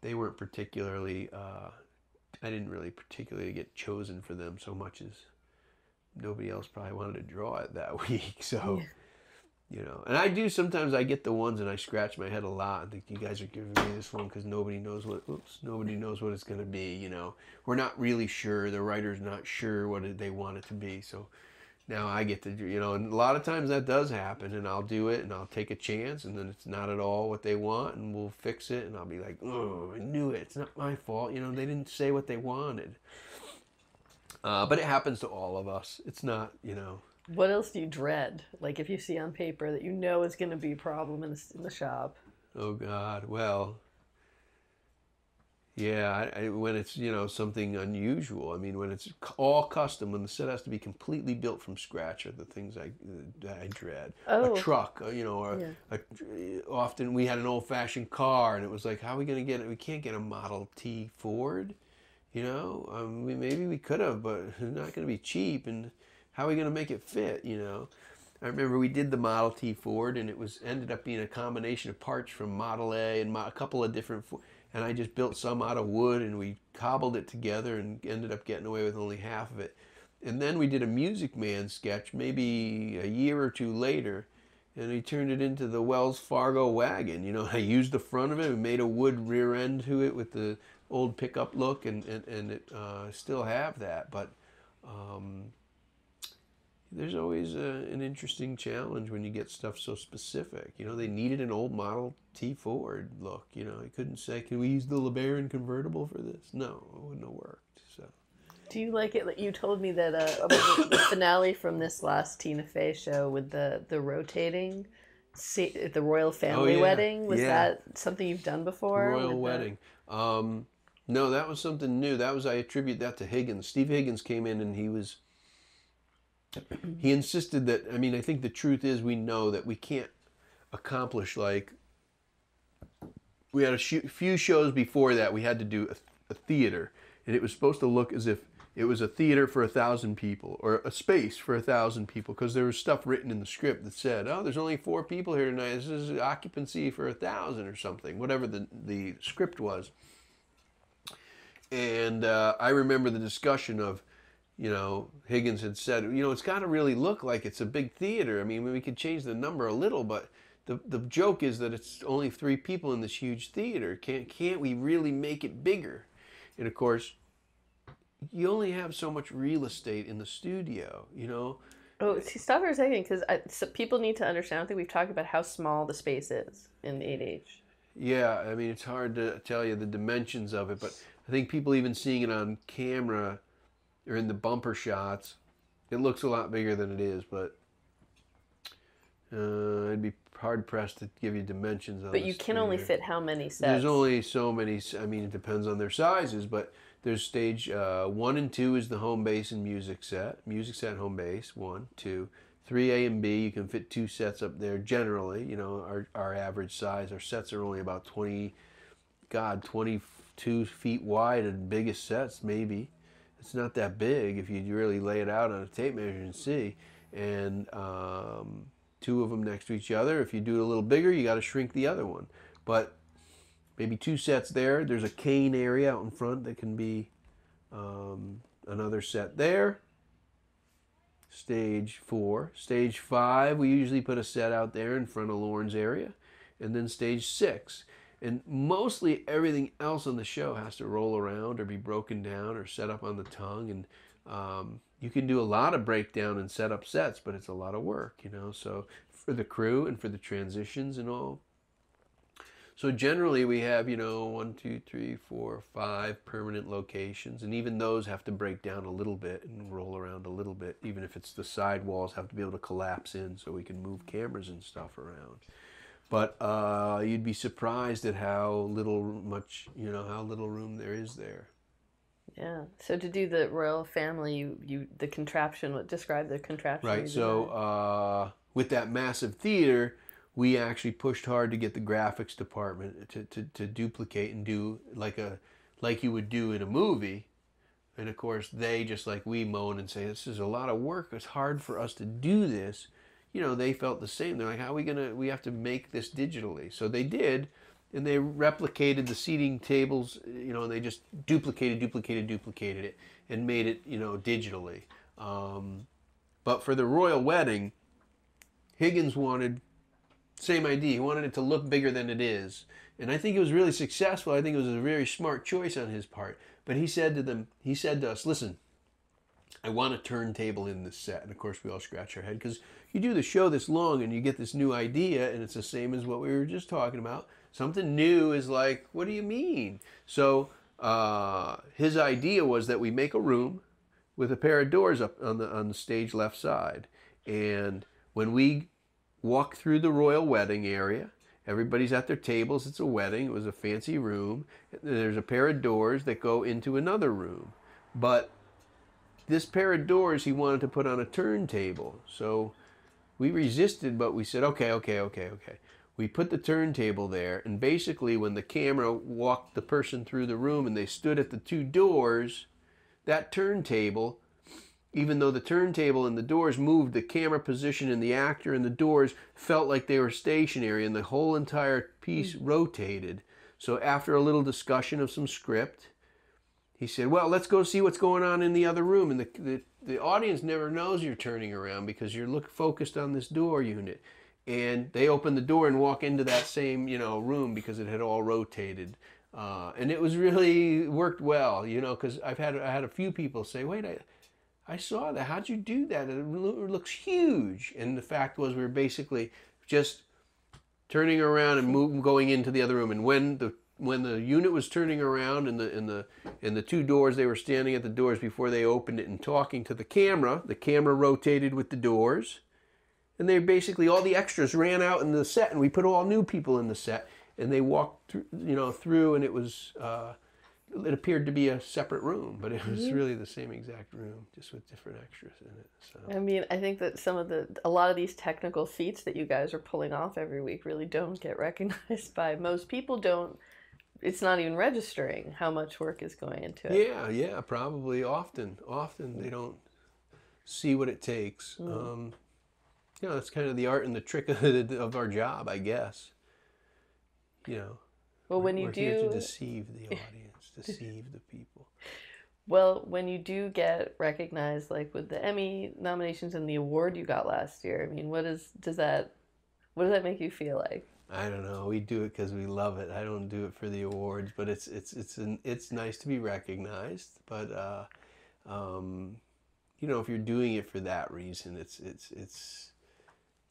they weren't particularly, I didn't really particularly get chosen for them so much as nobody else probably wanted to draw it that week, so... Yeah. You know, and I do sometimes, I get the ones and I scratch my head a lot. I think you guys are giving me this one because nobody knows what it's going to be, you know. We're not really sure. The writer's not sure what they want it to be. So now I get to do, you know, and a lot of times that does happen, and I'll do it and I'll take a chance, and then it's not at all what they want, and we'll fix it, and I'll be like, oh, I knew it. It's not my fault. You know, they didn't say what they wanted. But it happens to all of us. It's not, you know. What else do you dread? Like if you see on paper that you know is going to be a problem in the shop. Oh God, well, yeah, when it's, you know, something unusual. I mean, when it's all custom, when the set has to be completely built from scratch, are the things that I dread. Oh. A truck, you know, or often we had an old-fashioned car, and it was like, how are we going to get it? We can't get a Model T Ford, you know. Maybe we could have, but it's not going to be cheap, and how are we going to make it fit, you know? I remember we did the Model T Ford, and it ended up being a combination of parts from Model A and a couple of different, and I just built some out of wood, and we cobbled it together and ended up getting away with only half of it. And then we did a Music Man sketch maybe a year or two later, and we turned it into the Wells Fargo wagon. You know, I used the front of it and made a wood rear end to it with the old pickup look, and it still have that, but there's always an interesting challenge when you get stuff so specific. You know, they needed an old Model T Ford look. You know, I couldn't say, can we use the LeBaron convertible for this? No, it wouldn't have worked. So, do you like it? You told me that the finale from this last Tina Fey show with the rotating the royal Oh family yeah, wedding? Was yeah. that something you've done before Royal with the? wedding. No, that was something new. That was I attribute that to Higgins. Steve Higgins came in and he insisted that. I mean, I think the truth is we know that we can't accomplish like we had a few shows before that. We had to do a theater, and it was supposed to look as if it was a theater for 1,000 people or a space for 1,000 people because there was stuff written in the script that said, "Oh, there's only 4 people here tonight. This is occupancy for 1,000 or something," whatever the script was. And I remember the discussion of, Higgins had said, it's got to really look like it's a big theater. I mean, we could change the number a little, but the joke is that it's only 3 people in this huge theater. Can't we really make it bigger? And of course, you only have so much real estate in the studio. Oh, see, stop for a second, because so people need to understand. I don't think we've talked about how small the space is in 8H. Yeah, I mean, it's hard to tell you the dimensions of it, but I think people even seeing it on camera or in the bumper shots, it looks a lot bigger than it is, but I'd be hard pressed to give you dimensions on But this you can only theater. fit how many There's sets? only so many. I mean, it depends on their sizes, but there's stage 1 and 2 is the home base and music set, home base 1, 2, 3A and B. You can fit 2 sets up there generally. Our average size. Our sets are only about 22 feet wide, and biggest sets maybe. It's not that big if you really lay it out on a tape measure and see. And 2 of them next to each other. If you do it a little bigger, you got to shrink the other one. But maybe 2 sets there. There's a cane area out in front that can be another set there. Stage 4. Stage 5, we usually put a set out there in front of Lauren's area. And then stage 6. And mostly everything else on the show has to roll around or be broken down or set up on the tongue. And you can do a lot of breakdown and set up sets, but it's a lot of work, So for the crew and for the transitions and all. So generally we have, 1, 2, 3, 4, 5 permanent locations, and even those have to break down a little bit and roll around a little bit. Even if it's the side walls have to be able to collapse in so we can move cameras and stuff around. But you'd be surprised at how little room there is there. Yeah. So to do the royal family, the contraption. Describe the contraption. Right. So with that massive theater, we actually pushed hard to get the graphics department to duplicate and do like you would do in a movie. And of course, they, just like we, moan and say, "This is a lot of work. It's hard for us to do this." They felt the same. They're like, "How are we have to make this digitally?" So they did, and they replicated the seating tables, and they just duplicated it and made it, digitally. But for the royal wedding, Higgins wanted, same idea. He wanted it to look bigger than it is. And I think it was really successful. I think it was a very smart choice on his part. But he said to us, "Listen, I want a turntable in this set." And of course, we all scratch our head because you do the show this long and you get this new idea, and it's the same as what we were just talking about. Something new is like, what do you mean? So his idea was that we make a room with a pair of doors up on the stage left side. And when we walk through the royal wedding area, everybody's at their tables. It's a wedding. It was a fancy room. There's a pair of doors that go into another room. But this pair of doors he wanted to put on a turntable. So we resisted, but we said, okay. We put the turntable there, and basically when the camera walked the person through the room and they stood at the 2 doors, that turntable, even though the turntable and the doors moved, the camera position and the actor and the doors felt like they were stationary, and the whole entire piece rotated. So after a little discussion of some script, he said, "Well, let's go see what's going on in the other room." And the audience never knows you're turning around because you're focused on this door unit. And they open the door and walk into that same, room because it had all rotated. And it was really worked well, because I had a few people say, "Wait, I saw that. How'd you do that? It looks huge." And the fact was, we were basically just turning around and going into the other room. And when the unit was turning around and the 2 doors, they were standing at the doors before they opened it and talking to the camera. The camera rotated with the doors, And they basically, all the extras ran out in the set, and we put all new people in the set, and they walked through, through, and it was, it appeared to be a separate room, but it was really the same exact room, just with different extras in it. So. I mean, I think that a lot of these technical feats that you guys are pulling off every week really don't get recognized by most people. Don't. It's not even registering how much work is going into it. Yeah, probably. Often they don't see what it takes. That's kind of the art and the trick of our job, I guess. Well, when we're here to deceive the audience, deceive the people. Well, when you do get recognized, like with the Emmy nominations and the award you got last year, I mean, what does that make you feel like? I don't know. We do it because we love it. I don't do it for the awards, but it's nice to be recognized. But if you're doing it for that reason,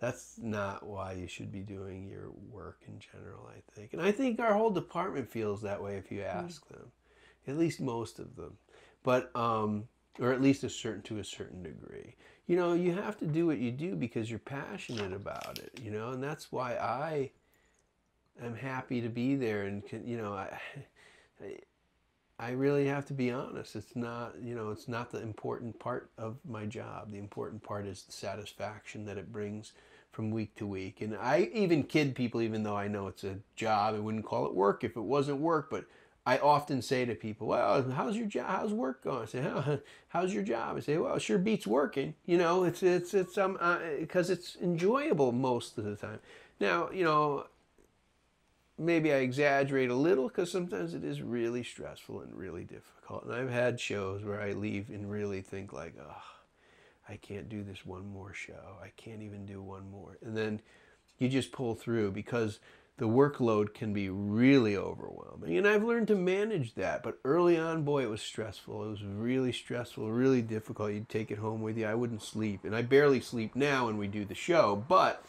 that's not why you should be doing your work in general, I think. And I think our whole department feels that way if you ask them, at least most of them. But or at least to a certain degree. You have to do what you do because you're passionate about it. And that's why I'm happy to be there, and I really have to be honest. It's not the important part of my job. The important part is the satisfaction that it brings from week to week. And I even kid people, even though I know it's a job. I wouldn't call it work if it wasn't work, but I often say to people, "Well, how's your job? How's work going?" I say, "How's your job?" I say, "Well, it sure beats working." It's because it's enjoyable most of the time. Now, maybe I exaggerate a little because sometimes it is really stressful and really difficult. And I've had shows where I leave and really think like, oh, I can't do this one more show. I can't even do one more. And then you just pull through because the workload can be really overwhelming. And I've learned to manage that. But early on, boy, it was stressful. It was really stressful, really difficult. You'd take it home with you. I wouldn't sleep. And I barely sleep now when we do the show. But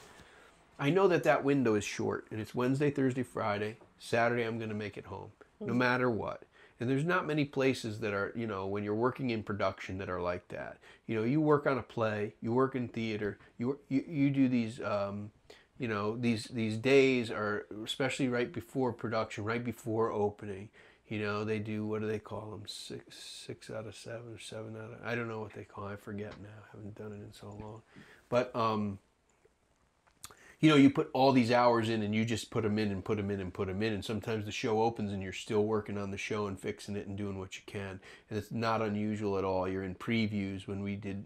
I know that window is short, and it's Wednesday, Thursday, Friday. Saturday, I'm going to make it home, no matter what. And there's not many places that are, when you're working in production that are like that. You work on a play, you work in theater, you do these, these days are, especially right before production, right before opening. They do, what do they call them? Six out of seven or 7 out of, I don't know what they call it. I forget now. I haven't done it in so long. But, you put all these hours in and you just put them in and put them in and put them in. And sometimes the show opens and you're still working on the show and fixing it and doing what you can. And it's not unusual at all. You're in previews when we did,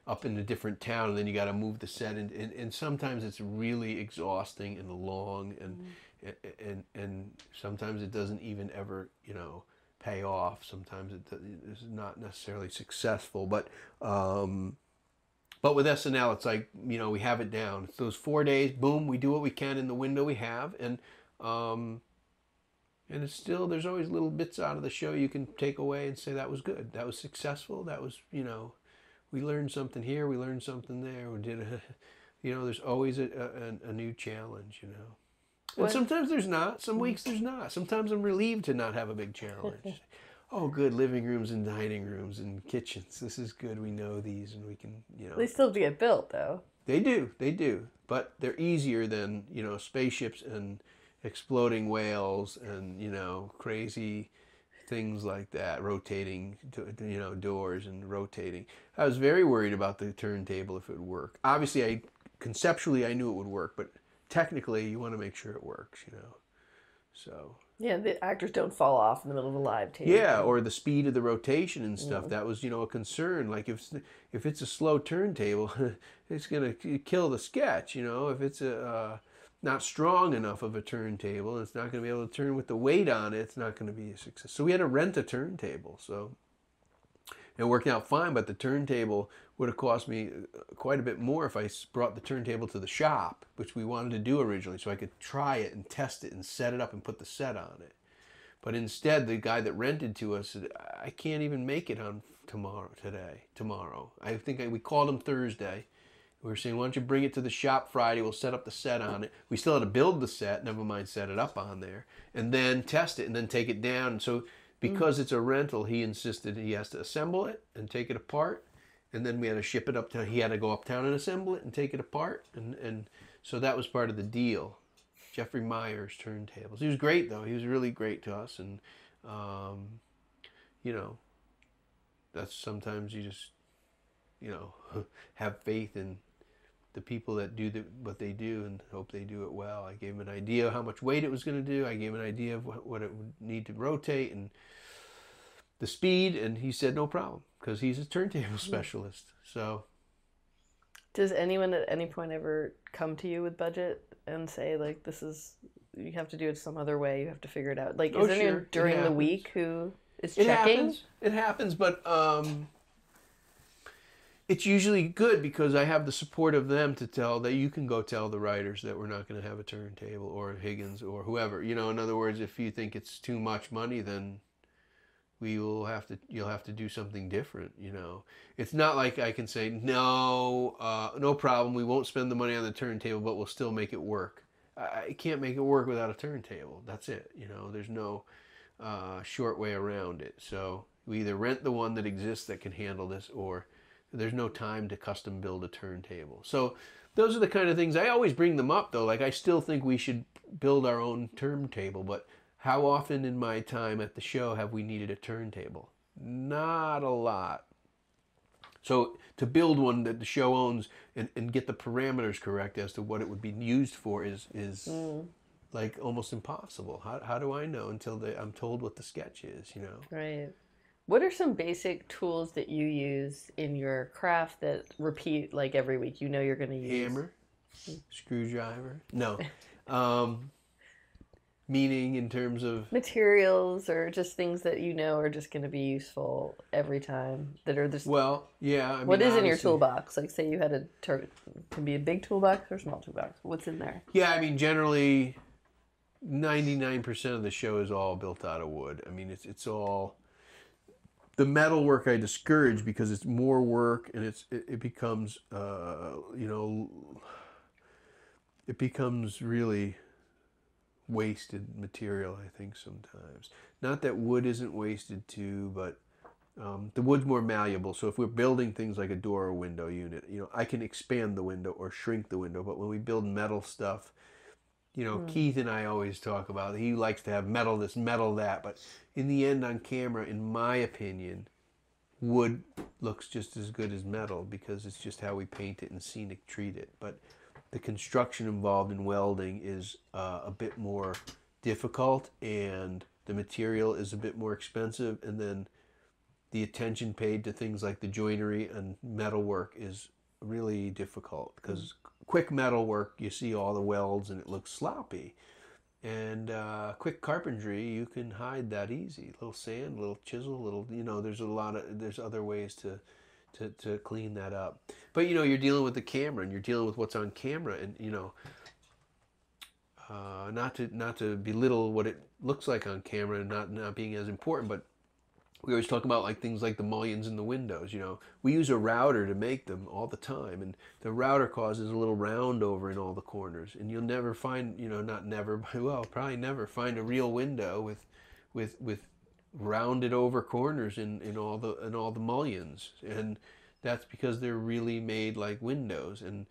up in a different town, and then you got to move the set. And sometimes it's really exhausting and long, and sometimes it doesn't even ever, pay off. Sometimes it's not necessarily successful. But with SNL, it's like, we have it down. It's those 4 days, boom, we do what we can in the window we have. And it's still, there's always little bits out of the show you can take away and say, that was good. That was successful. That was, we learned something here. We learned something there. We did, there's always a new challenge, And sometimes there's not. Some weeks there's not. Sometimes I'm relieved to not have a big challenge. Oh, good, living rooms and dining rooms and kitchens. This is good. We know these, and we can, They still have to get built, though. They do. But they're easier than, spaceships and exploding whales and, crazy things like that, rotating, doors and rotating. I was very worried about the turntable if it would work. Obviously, conceptually, I knew it would work, but technically, you want to make sure it works, So... Yeah, the actors don't fall off in the middle of a live tape. Yeah, or the speed of the rotation and stuff. That was, a concern. Like if it's a slow turntable, it's going to kill the sketch. If it's not strong enough of a turntable, it's not going to be able to turn with the weight on it. It's not going to be a success. So we had to rent a turntable. So it worked out fine, but the turntable would have cost me quite a bit more if I brought the turntable to the shop, which we wanted to do originally, so I could try it and test it and set it up and put the set on it. But instead, the guy that rented to us said, I can't even make it on tomorrow. I think we called him Thursday. We were saying, why don't you bring it to the shop Friday? We'll set up the set on it. We still had to build the set, never mind set it up on there, and then test it and then take it down. So because it's a rental, he insisted he has to assemble it and take it apart and then we had to ship it uptown. He had to go uptown and assemble it and take it apart, and so that was part of the deal. Jeffrey Meyer's turntables. He was great though. He was really great to us, and you know, that's sometimes you just have faith in the people that do what they do and hope they do it well. I gave him an idea of how much weight it was going to do. I gave him an idea of what it would need to rotate and the speed, and he said no problem because he's a turntable specialist. So, does anyone at any point ever come to you with budget and say like, "This is you have to do it some other way. You have to figure it out"? Like, is there anyone during the week who is checking? It happens, but it's usually good because I have the support of them to tell that you can go tell the writers that we're not going to have a turntable, or Higgins or whoever. In other words, if you think it's too much money, then you'll have to do something different. It's not like I can say no problem, we won't spend the money on the turntable, but we'll still make it work. I can't make it work without a turntable. That's it. There's no short way around it. So we either rent the one that exists that can handle this, or there's no time to custom build a turntable. So those are the kind of things I always bring them up though. Like, I still think we should build our own turntable, but how often in my time at the show have we needed a turntable? Not a lot. So to build one that the show owns and get the parameters correct as to what it would be used for is like almost impossible. How do I know until I'm told what the sketch is, Right. What are some basic tools that you use in your craft that repeat like every week? You're going to use hammer, screwdriver. No. Meaning in terms of materials, or just things that are just going to be useful every time, that are just... Well, yeah. I mean, what is in your toolbox? Like, say you had can be a big toolbox or small toolbox. What's in there? Yeah, I mean, generally 99% of the show is all built out of wood. I mean, it's all... The metal work I discourage because it's more work, and it becomes it becomes really wasted material, I think, sometimes. Not that wood isn't wasted too, but the wood's more malleable. So if we're building things like a door or window unit, I can expand the window or shrink the window. But when we build metal stuff, Keith and I always talk about, he likes to have metal this, metal that. But in the end, on camera, in my opinion, wood looks just as good as metal because it's just how we paint it and scenic treat it. But the construction involved in welding is a bit more difficult, and the material is a bit more expensive, and then the attention paid to things like the joinery and metal work is really difficult because quick metal work, you see all the welds and it looks sloppy, and quick carpentry, you can hide that easy. A little sand, a little chisel, there's other ways to clean that up. But you're dealing with the camera, and you're dealing with what's on camera, and not to belittle what it looks like on camera and not being as important, but we always talk about like things like the mullions in the windows. We use a router to make them all the time, and the router causes a little round over in all the corners, and you'll never find, probably never find a real window with rounded over corners in all the mullions, and that's because they're really made like windows. And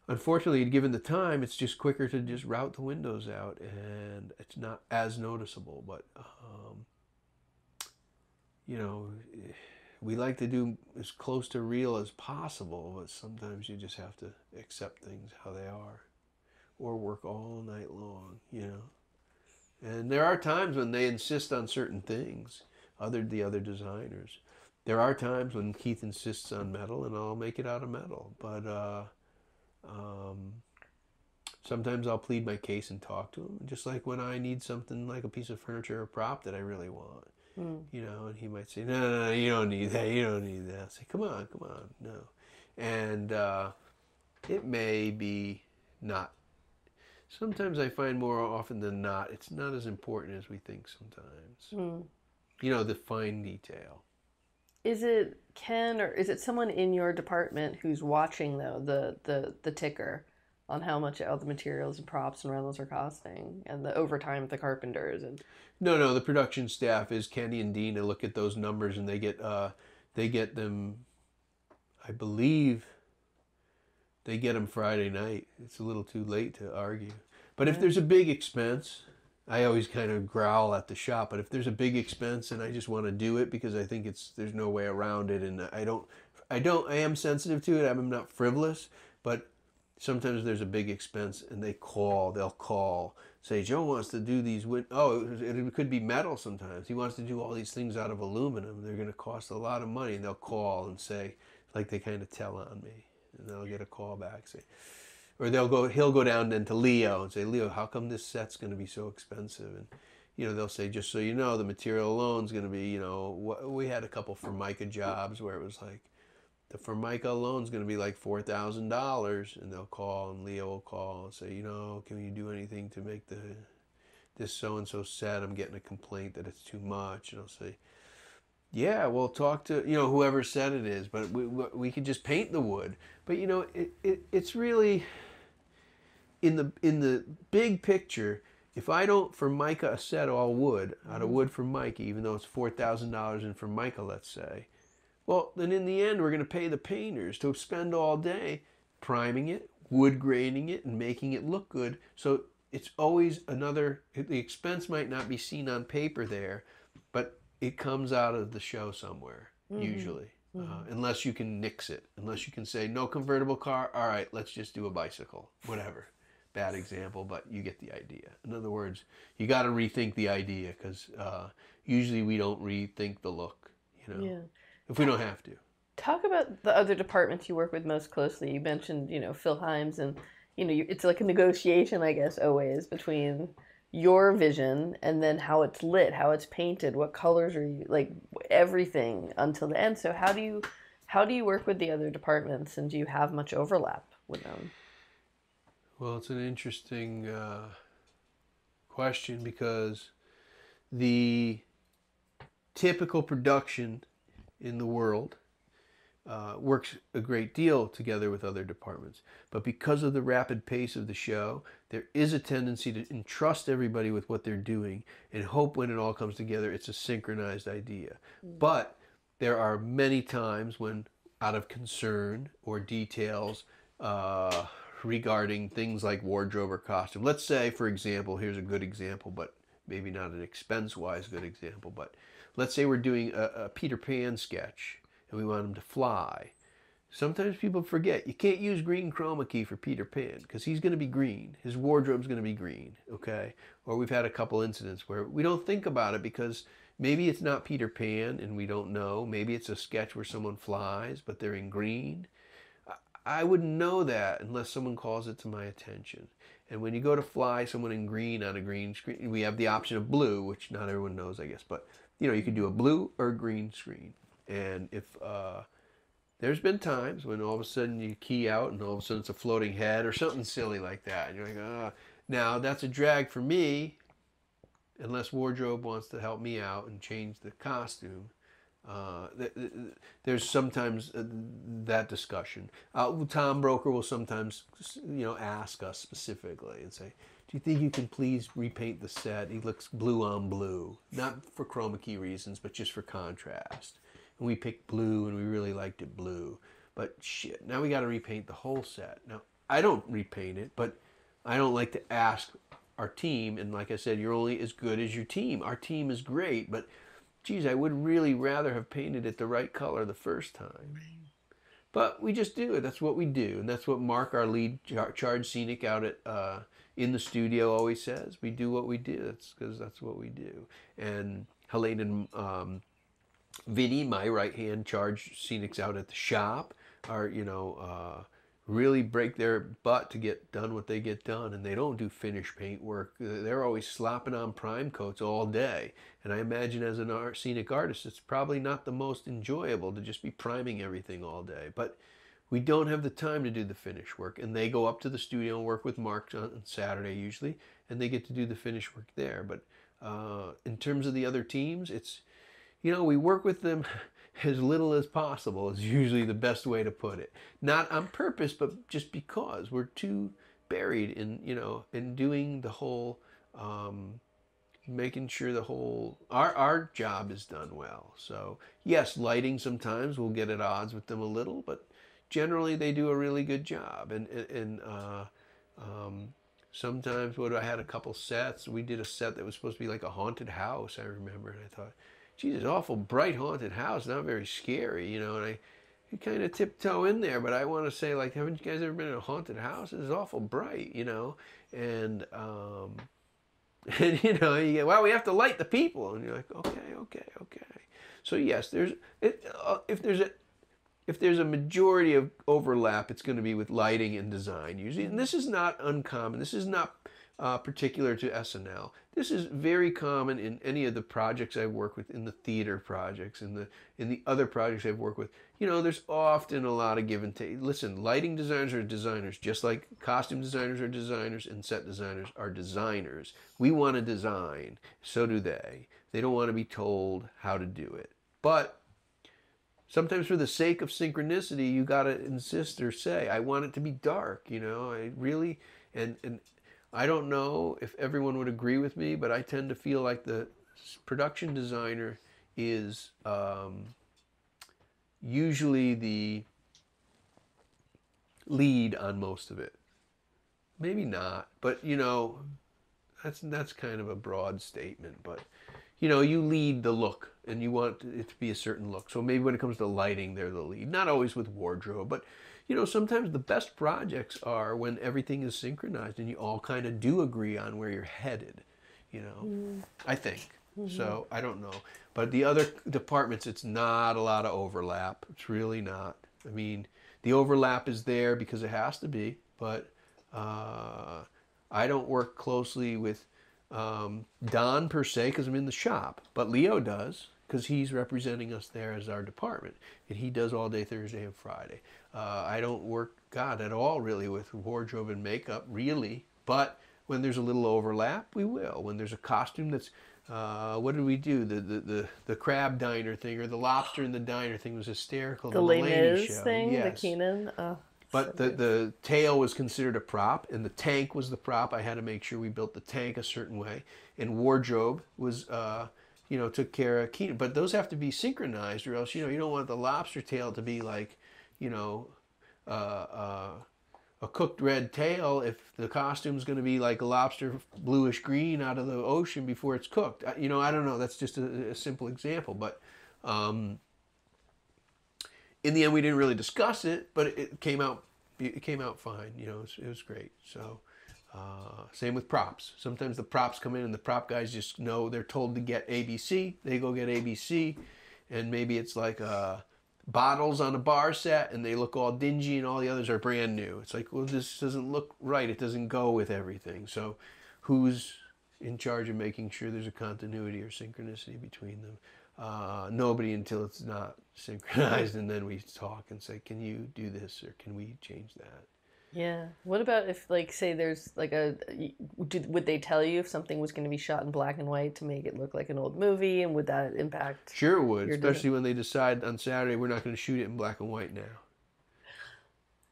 unfortunately, given the time, it's just quicker to just route the windows out, and it's not as noticeable. But we like to do as close to real as possible, but sometimes you just have to accept things how they are, or work all night long, And there are times when they insist on certain things, the other designers. There are times when Keith insists on metal, and I'll make it out of metal. But sometimes I'll plead my case and talk to him, just like when I need something like a piece of furniture or prop that I really want. And he might say, no, you don't need that, I say, come on, no. And it may be not. Sometimes I find more often than not, it's not as important as we think sometimes. The fine detail. Is it Ken, or is it someone in your department who's watching though the ticker on how much all the materials and props and rentals are costing, and the overtime of the carpenters? And No, the production staff is Kenny and Dina look at those numbers, and they get them I believe they get them Friday night. It's a little too late to argue. But if there's a big expense, I always kind of growl at the shop. But if there's a big expense and I just want to do it because I think there's no way around it, and I am sensitive to it. I'm not frivolous, but sometimes there's a big expense and they'll call, say, Joe wants to do these, it could be metal sometimes. He wants to do all these things out of aluminum. They're going to cost a lot of money. And they'll call and say, like they kind of tell on me. And they'll get a call back, say, or he'll go down then to Leo and say, Leo, how come this set's going to be so expensive? And, they'll say, just so you know, the material alone is going to be, we had a couple Formica jobs where it was like, the Formica alone is going to be like $4,000, and they'll call, and Leo will call and say, can you do anything to make this so-and-so set? I'm getting a complaint that it's too much. And I'll say, yeah, we'll talk to, whoever said it is, but we could just paint the wood. But, it's really, in the big picture, if I don't Formica a set all wood, out of wood Formica, even though it's $4,000 in Formica, let's say, well, then in the end, we're going to pay the painters to spend all day priming it, wood graining it, and making it look good. So it's always the expense might not be seen on paper there, but it comes out of the show somewhere, usually. Unless you can nix it. Unless you can say, no convertible car, all right, let's just do a bicycle. Whatever. Bad example, but you get the idea. In other words, you got to rethink the idea, because usually we don't rethink the look, Yeah. if we don't have to. Talk about the other departments you work with most closely. You mentioned, Phil Himes, and, it's like a negotiation, I guess, always between your vision and then how it's lit, how it's painted, what colors are you, like everything until the end. So how do you work with the other departments, and do you have much overlap with them? Well, it's an interesting question, because the typical production in the world works a great deal together with other departments. But because of the rapid pace of the show, there is a tendency to entrust everybody with what they're doing and hope when it all comes together it's a synchronized idea. But there are many times when, out of concern or details regarding things like wardrobe or costume, let's say, for example, here's a good example, but maybe not an expense-wise good example, but let's say we're doing a Peter Pan sketch and we want him to fly. Sometimes people forget you can't use green chroma key for Peter Pan because he's going to be green. His wardrobe's going to be green, okay? Or we've had a couple incidents where we don't think about it because maybe it's not Peter Pan and we don't know. Maybe it's a sketch where someone flies, but they're in green. I wouldn't know that unless someone calls it to my attention. And when you go to fly someone in green on a green screen, we have the option of blue, which not everyone knows, I guess, but you could do a blue or a green screen. And if there's been times when all of a sudden you key out and all of a sudden it's a floating head or something silly like that, and you're like, now that's a drag for me, unless wardrobe wants to help me out and change the costume. There's sometimes that discussion. Tom Broker will sometimes, ask us specifically and say, do you think you can please repaint the set? He looks blue on blue. Not for chroma key reasons, but just for contrast. And we picked blue and we really liked it blue. But shit, now we got to repaint the whole set. Now, I don't repaint it, but I don't like to ask our team. And like I said, you're only as good as your team. Our team is great, but geez, I would really rather have painted it the right color the first time. But we just do it. That's what we do. And that's what Mark, our lead charge scenic out at in the studio, always says. We do what we do. That's because that's what we do. And Helene and Vinny, my right-hand charge scenics out at the shop, are, really break their butt to get done what they get done, and they don't do finish paint work. They're always slopping on prime coats all day, and I imagine as an scenic artist it's probably not the most enjoyable to just be priming everything all day, but we don't have the time to do the finish work, and they go up to the studio and work with Mark on Saturday usually, and they get to do the finish work there. But in terms of the other teams, it's, we work with them as little as possible is usually the best way to put it. Not on purpose, but just because we're too buried in, in doing the whole, making sure the whole, our job is done well. So yes, lighting sometimes we'll get at odds with them a little, but generally they do a really good job. Um, sometimes I had a couple sets. We did a set that was supposed to be like a haunted house, I remember, and I thought, geez, it's awful bright haunted house, not very scary, you know, and I kind of tiptoe in there, but I want to say, like, haven't you guys ever been in a haunted house? It's awful bright, you know, and and you know, you get, well, we have to light the people, and you're like, okay, okay, okay. So yes, if there's a majority of overlap, it's going to be with lighting and design usually. And this is not uncommon. This is not particular to SNL. This is very common in any of the projects I work with, in the theater projects, in the other projects I've worked with. You know, there's often a lot of give and take. Listen, lighting designers are designers, just like costume designers are designers and set designers are designers. We want to design, so do they. They don't want to be told how to do it. But sometimes for the sake of synchronicity, you got to insist or say, I want it to be dark, you know, I really, and I don't know if everyone would agree with me, but I tend to feel like the production designer is usually the lead on most of it. Maybe not, but you know, that's kind of a broad statement, but you know, you lead the look and you want it to be a certain look. So maybe when it comes to lighting, they're the lead. Not always with wardrobe, but you know, sometimes the best projects are when everything is synchronized and you all kind of do agree on where you're headed, you know, I think. So I don't know. But the other departments, it's not a lot of overlap. It's really not. I mean, the overlap is there because it has to be, but I don't work closely with Don per se because I'm in the shop, but Leo does because he's representing us there as our department, and he does all day Thursday and Friday. I don't work, God, at all really with wardrobe and makeup, really, but when there's a little overlap, we will. When there's a costume that's, what did we do? The crab diner thing or the lobster in the diner thing was hysterical. The Les Mis thing, yes. The Keenan. But the tail was considered a prop, and the tank was the prop. I had to make sure we built the tank a certain way. And wardrobe was, you know, took care of Keenan. But those have to be synchronized, or else, you know, you don't want the lobster tail to be like, you know, a cooked red tail if the costume's going to be like a lobster bluish green out of the ocean before it's cooked. You know, I don't know. That's just a simple example. But in the end, we didn't really discuss it, but it came out fine. You know, it was great. So same with props. Sometimes the props come in and the prop guys just know they're told to get ABC. They go get ABC, and maybe it's like bottles on a bar set and they look all dingy and all the others are brand new. It's like, well, this doesn't look right. It doesn't go with everything. So who's in charge of making sure there's a continuity or synchronicity between them? Nobody until it's not synchronized, and then we talk and say, can you do this or can we change that? Yeah. What about if, like, say there's like would they tell you if something was going to be shot in black and white to make it look like an old movie, and would that impact? Sure it would, especially when they decide on Saturday we're not going to shoot it in black and white now.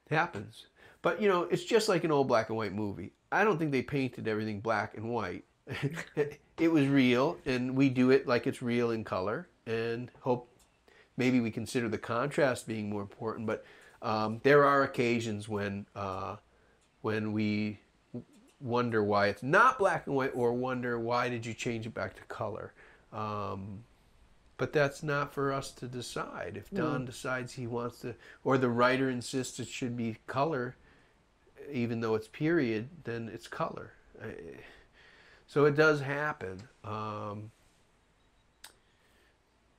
It happens. But, you know, it's just like an old black and white movie. I don't think they painted everything black and white. It was real, and we do it like it's real in color, and hope maybe we consider the contrast being more important. But there are occasions when we wonder why it's not black and white, or wonder why did you change it back to color. But that's not for us to decide. If Don decides he wants to, or the writer insists it should be color, even though it's period, then it's color. So it does happen,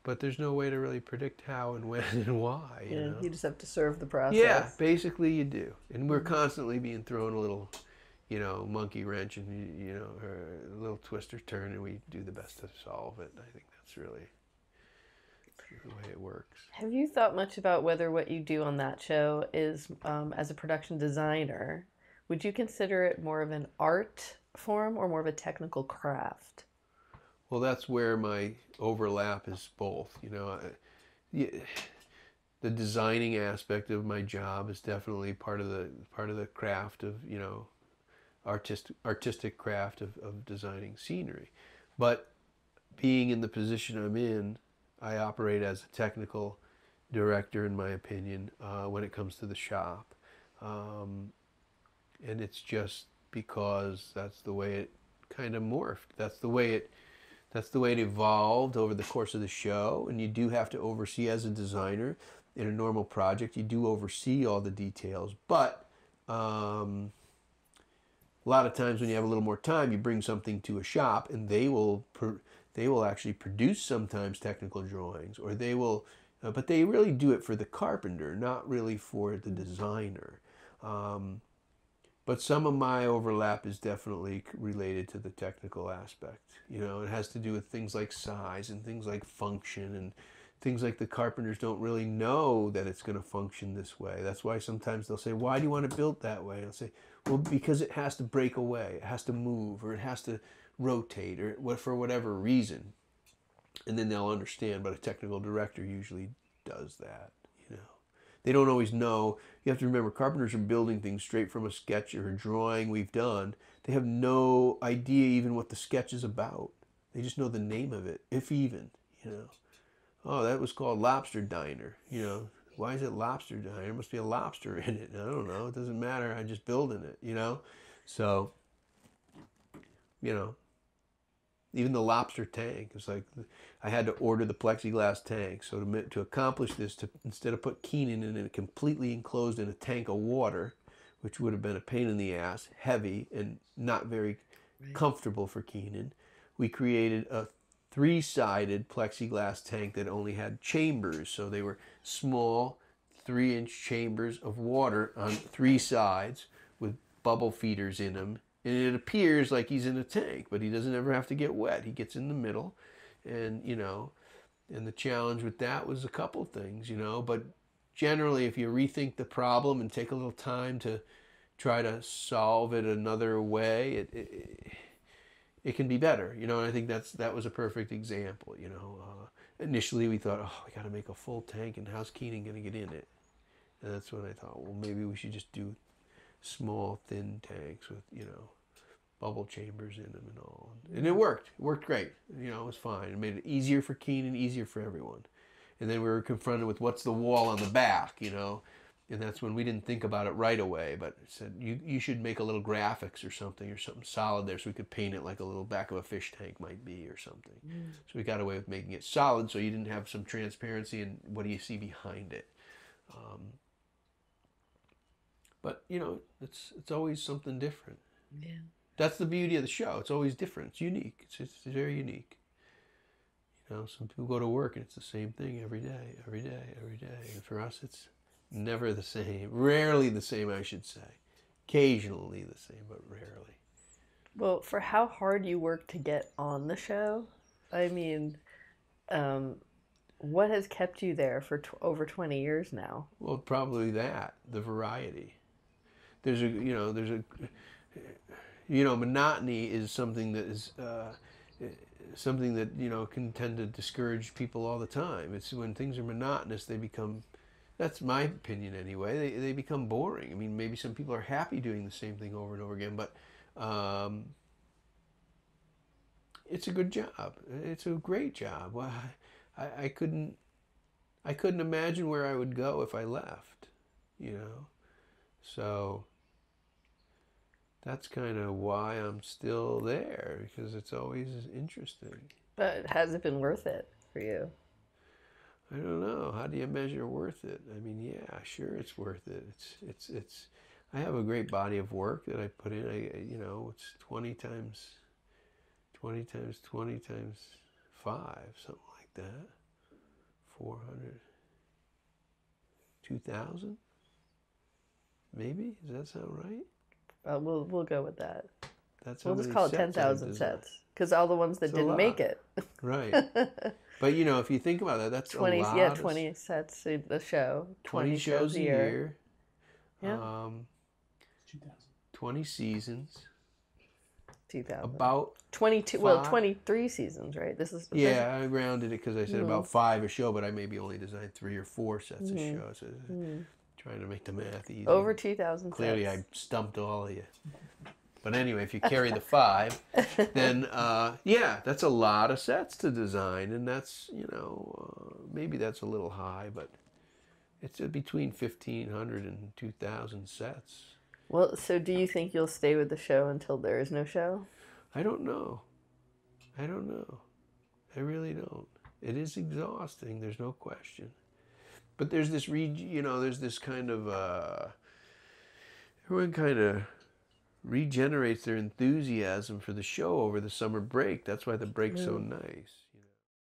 but there's no way to really predict how and when and why. You know? You just have to serve the process. Yeah, basically you do. And we're constantly being thrown a little, you know, monkey wrench and, you know, or a little twist or turn, and we do the best to solve it. I think that's really the way it works. Have you thought much about whether what you do on that show is, as a production designer, would you consider it more of an art form or more of a technical craft? Well, that's where my overlap is both. You know, the designing aspect of my job is definitely part of the craft of, you know, artistic craft of designing scenery. But being in the position I'm in, I operate as a technical director, in my opinion, when it comes to the shop. Um, and it's just because that's the way it kind of morphed. That's the way it evolved over the course of the show. And you do have to oversee as a designer in a normal project. You do oversee all the details, but a lot of times when you have a little more time, you bring something to a shop, and they will actually produce sometimes technical drawings, or they will, but they really do it for the carpenter, not really for the designer. Um, but some of my overlap is definitely related to the technical aspect. You know, it has to do with things like size and things like function and things like the carpenters don't really know that it's going to function this way. That's why sometimes they'll say, "Why do you want to build that way?" And I'll say, "Well, because it has to break away, it has to move, or it has to rotate, or for whatever reason." And then they'll understand. But a technical director usually does that. You know, they don't always know. You have to remember, carpenters are building things straight from a sketch or a drawing we've done. They have no idea even what the sketch is about. They just know the name of it, if even. You know, oh, that was called Lobster Diner. You know, why is it Lobster Diner? There must be a lobster in it. I don't know. It doesn't matter. I'm just building it. You know, so you know, even the lobster tank. It's like I had to order the plexiglass tank. So to accomplish this, to instead of put Keenan in it completely enclosed in a tank of water, which would have been a pain in the ass, heavy and not very comfortable for Keenan, we created a three-sided plexiglass tank that only had chambers. So they were small 3-inch chambers of water on three sides with bubble feeders in them. And it appears like he's in a tank, but he doesn't ever have to get wet. He gets in the middle. And, you know, and the challenge with that was a couple things, you know, but generally if you rethink the problem and take a little time to try to solve it another way, it can be better, you know. And I think that was a perfect example, you know. Initially we thought, oh, we got to make a full tank, and how's Keenan going to get in it? And that's when I thought, well, maybe we should just do small, thin tanks with, you know, bubble chambers in them and all. And it worked. It worked great. You know, it was fine. It made it easier for Keenan, easier for everyone. And then we were confronted with what's the wall on the back, you know. And that's when we didn't think about it right away, but said, you should make a little graphics or something solid there so we could paint it like a little back of a fish tank might be or something. So we got away with making it solid so you didn't have some transparency and what do you see behind it. But, you know, it's always something different. Yeah. That's the beauty of the show. It's always different. It's unique. It's very unique. You know, some people go to work and it's the same thing every day, every day, every day. And for us, it's never the same. Rarely the same, I should say. Occasionally the same, but rarely. Well, for how hard you work to get on the show, I mean, what has kept you there for over 20 years now? Well, probably that, the variety. There's monotony is something that is something that, you know, can tend to discourage people all the time. It's when things are monotonous, they become, that's my opinion anyway, they become boring. I mean, maybe some people are happy doing the same thing over and over again, but it's a good job. It's a great job. Well, I couldn't imagine where I would go if I left, you know. So that's kind of why I'm still there, because it's always interesting. But has it been worth it for you? I don't know. How do you measure worth it? I mean, yeah, sure, it's worth it. It's. I have a great body of work that I put in. You know, it's 20 times 20 times 20 times 5, something like that. 400, 2,000, maybe. Does that sound right? We'll go with that. That's we'll just call it 10,000 sets, because all the ones that didn't make it. Right. But, you know, if you think about that, that's 20, a lot. Yeah, 20 sets a show. 20 shows a year. Yeah. 20 seasons. 2,000. About 22. 5. Well, 23 seasons, right? I rounded it because I said about 5 a show, but I maybe only designed 3 or 4 sets a show. So trying to make the math easy. Over 2,000 Clearly, sets. I stumped all of you. But anyway, if you carry the 5, then that's a lot of sets to design, and that's, you know, maybe that's a little high, but It's between 1,500 and 2,000 sets. Well, so do you think you'll stay with the show until there is no show? I don't know. I don't know. I really don't. It is exhausting. There's no question. But there's this, there's this kind of, everyone kind of regenerates their enthusiasm for the show over the summer break. That's why the break's so nice.